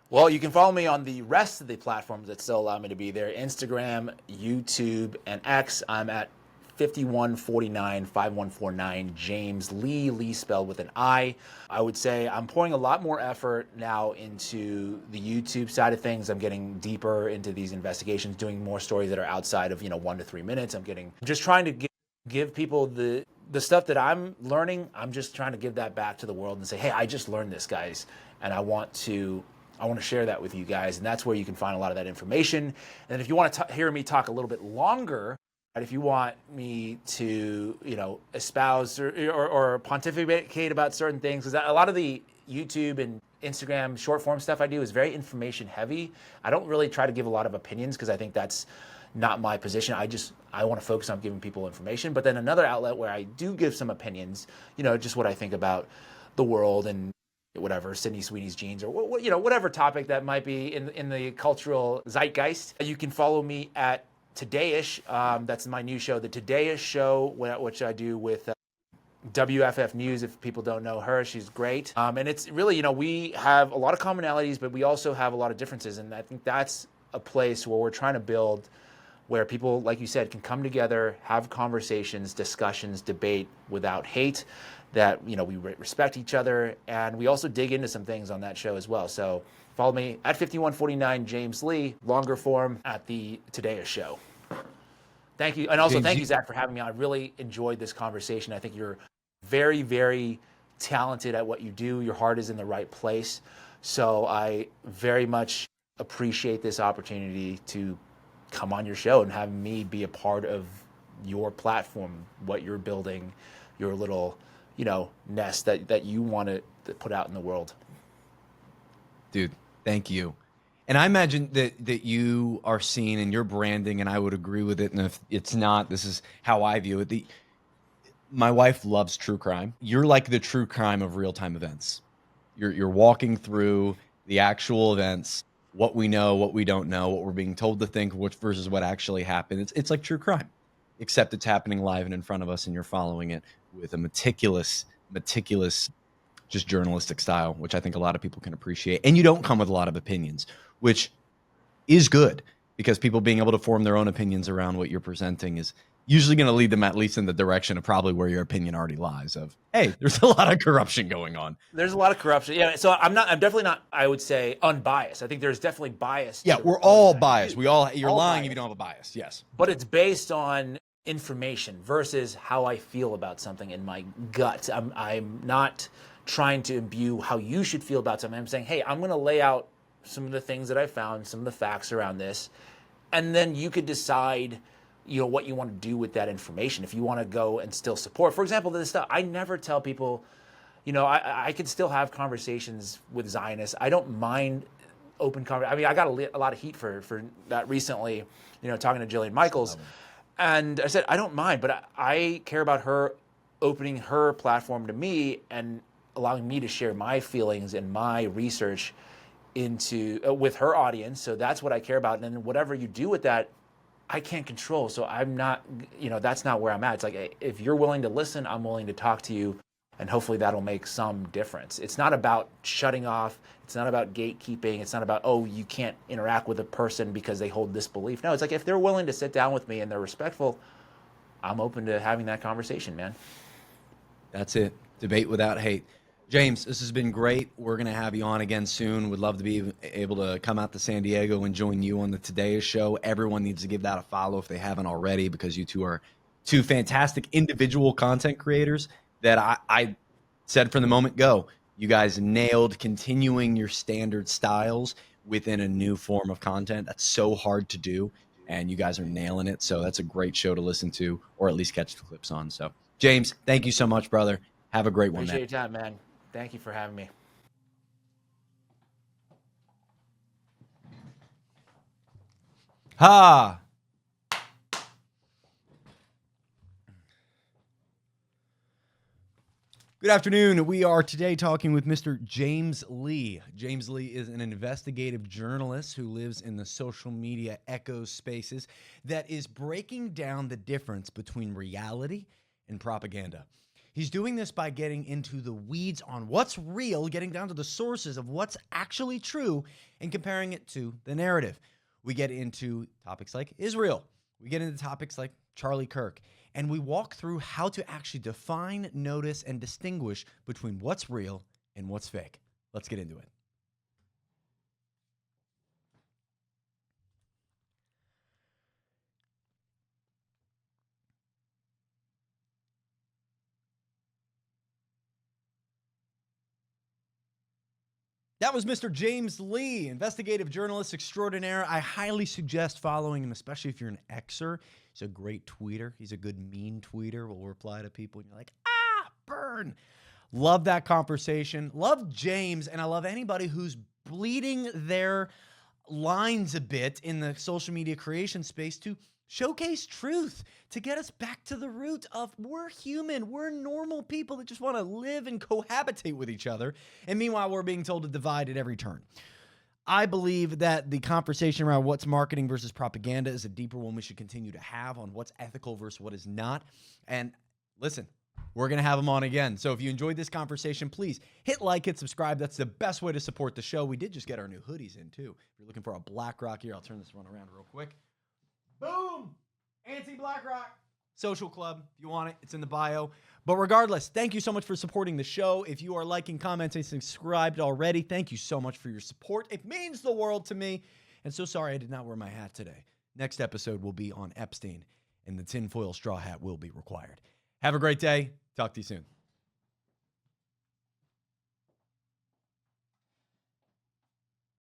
Well, you can follow me on the rest of the platforms that still allow me to be there: Instagram, YouTube, and X. I'm at 5149 James Lee spelled with an I. I would say I'm pouring a lot more effort now into the YouTube side of things. I'm getting deeper into these investigations, doing more stories that are outside of 1 to 3 minutes. I'm just trying to give people the stuff that I'm learning. I'm just trying to give that back to the world and say, hey, I just learned this, guys, and I want to share that with you guys. And that's where you can find a lot of that information. And if you want to hear me talk a little bit longer, if you want me to, espouse or pontificate about certain things, because a lot of the YouTube and Instagram short form stuff I do is very information heavy. I don't really try to give a lot of opinions, because I think that's not my position. I want to focus on giving people information. But then another outlet where I do give some opinions, just what I think about the world and whatever, Sydney Sweeney's jeans, or whatever topic that might be in the cultural zeitgeist. You can follow me at Today-ish. That's my new show, the Today-ish Show, which I do with WFF News. If people don't know her, she's great. And it's really, we have a lot of commonalities, but we also have a lot of differences. And I think that's a place where we're trying to build where people, like you said, can come together, have conversations, discussions, debate without hate, that, we respect each other, and we also dig into some things on that show as well. So follow me at 5149 James Lee, longer form at the Today Show. Thank you. And also James, thank you, Zach, for having me on. I really enjoyed this conversation. I think you're very, very talented at what you do. Your heart is in the right place. So I very much appreciate this opportunity to come on your show and have me be a part of your platform, what you're building, your little, nest that you want to put out in the world. Dude, thank you. And I imagine that you are seen in your branding, and I would agree with it. And if it's not, this is how I view it. My wife loves true crime. You're like the true crime of real-time events. You're walking through the actual events, what we know, what we don't know, what we're being told to think, which versus what actually happened. It's like true crime, except it's happening live and in front of us, and you're following it with a meticulous, just journalistic style, which I think a lot of people can appreciate. And you don't come with a lot of opinions, which is good, because people being able to form their own opinions around what you're presenting is usually going to lead them at least in the direction of probably where your opinion already lies of, hey, there's a lot of corruption going on. There's a lot of corruption. Yeah. So I'm definitely not, I would say, unbiased. I think there's definitely bias. Yeah, we're all biased. You're all lying biased. if you don't have a bias. Yes. But it's based on information versus how I feel about something in my gut. I'm not trying to imbue how you should feel about something. I'm saying, hey, I'm going to lay out some of the things that I found, some of the facts around this, and then you could decide, what you want to do with that information. If you want to go and still support, for example, this stuff, I never tell people, I could still have conversations with Zionists. I don't mind open conversation. I mean, I got a lot of heat for that recently, talking to Jillian Michaels. And I said, I don't mind, but I care about her opening her platform to me and allowing me to share my feelings and my research with her audience. So that's what I care about. And then whatever you do with that, I can't control. So I'm not, that's not where I'm at. It's like, if you're willing to listen, I'm willing to talk to you. And hopefully that'll make some difference. It's not about shutting off. It's not about gatekeeping. It's not about, you can't interact with a person because they hold this belief. No, it's like, if they're willing to sit down with me and they're respectful, I'm open to having that conversation, man. That's it. Debate without hate. James, this has been great. We're going to have you on again soon. Would love to be able to come out to San Diego and join you on the Today Show. Everyone needs to give that a follow if they haven't already, because you two are two fantastic individual content creators that I said from the moment go. You guys nailed continuing your standard styles within a new form of content. That's so hard to do, and you guys are nailing it. So that's a great show to listen to, or at least catch the clips on. So, James, thank you so much, brother. Have a great one, man. Appreciate your time, man. Thank you for having me. Ha! Good afternoon. We are today talking with Mr. James Lee. James Lee is an investigative journalist who lives in the social media echo spaces that is breaking down the difference between reality and propaganda. He's doing this by getting into the weeds on what's real, getting down to the sources of what's actually true, and comparing it to the narrative. We get into topics like Israel. We get into topics like Charlie Kirk. And we walk through how to actually define, notice, and distinguish between what's real and what's fake. Let's get into it. That was Mr. James Lee, investigative journalist extraordinaire. I highly suggest following him, especially if you're an Xer. He's a great tweeter. He's a good mean tweeter. Will reply to people and you're like, burn. Love that conversation. Love James, and I love anybody who's bleeding their lines a bit in the social media creation space to showcase truth, to get us back to the root of we're human. We're normal people that just want to live and cohabitate with each other. And meanwhile, we're being told to divide at every turn. I believe that the conversation around what's marketing versus propaganda is a deeper one we should continue to have on what's ethical versus what is not. And listen, we're going to have him on again. So if you enjoyed this conversation, please hit like, hit subscribe. That's the best way to support the show. We did just get our new hoodies in too. If you're looking for a black rock here, I'll turn this one around real quick. Boom! Anti-BlackRock Social Club. If you want it, it's in the bio. But regardless, thank you so much for supporting the show. If you are liking, commenting, subscribed already, thank you so much for your support. It means the world to me. And so sorry I did not wear my hat today. Next episode will be on Epstein, and the tinfoil straw hat will be required. Have a great day. Talk to you soon.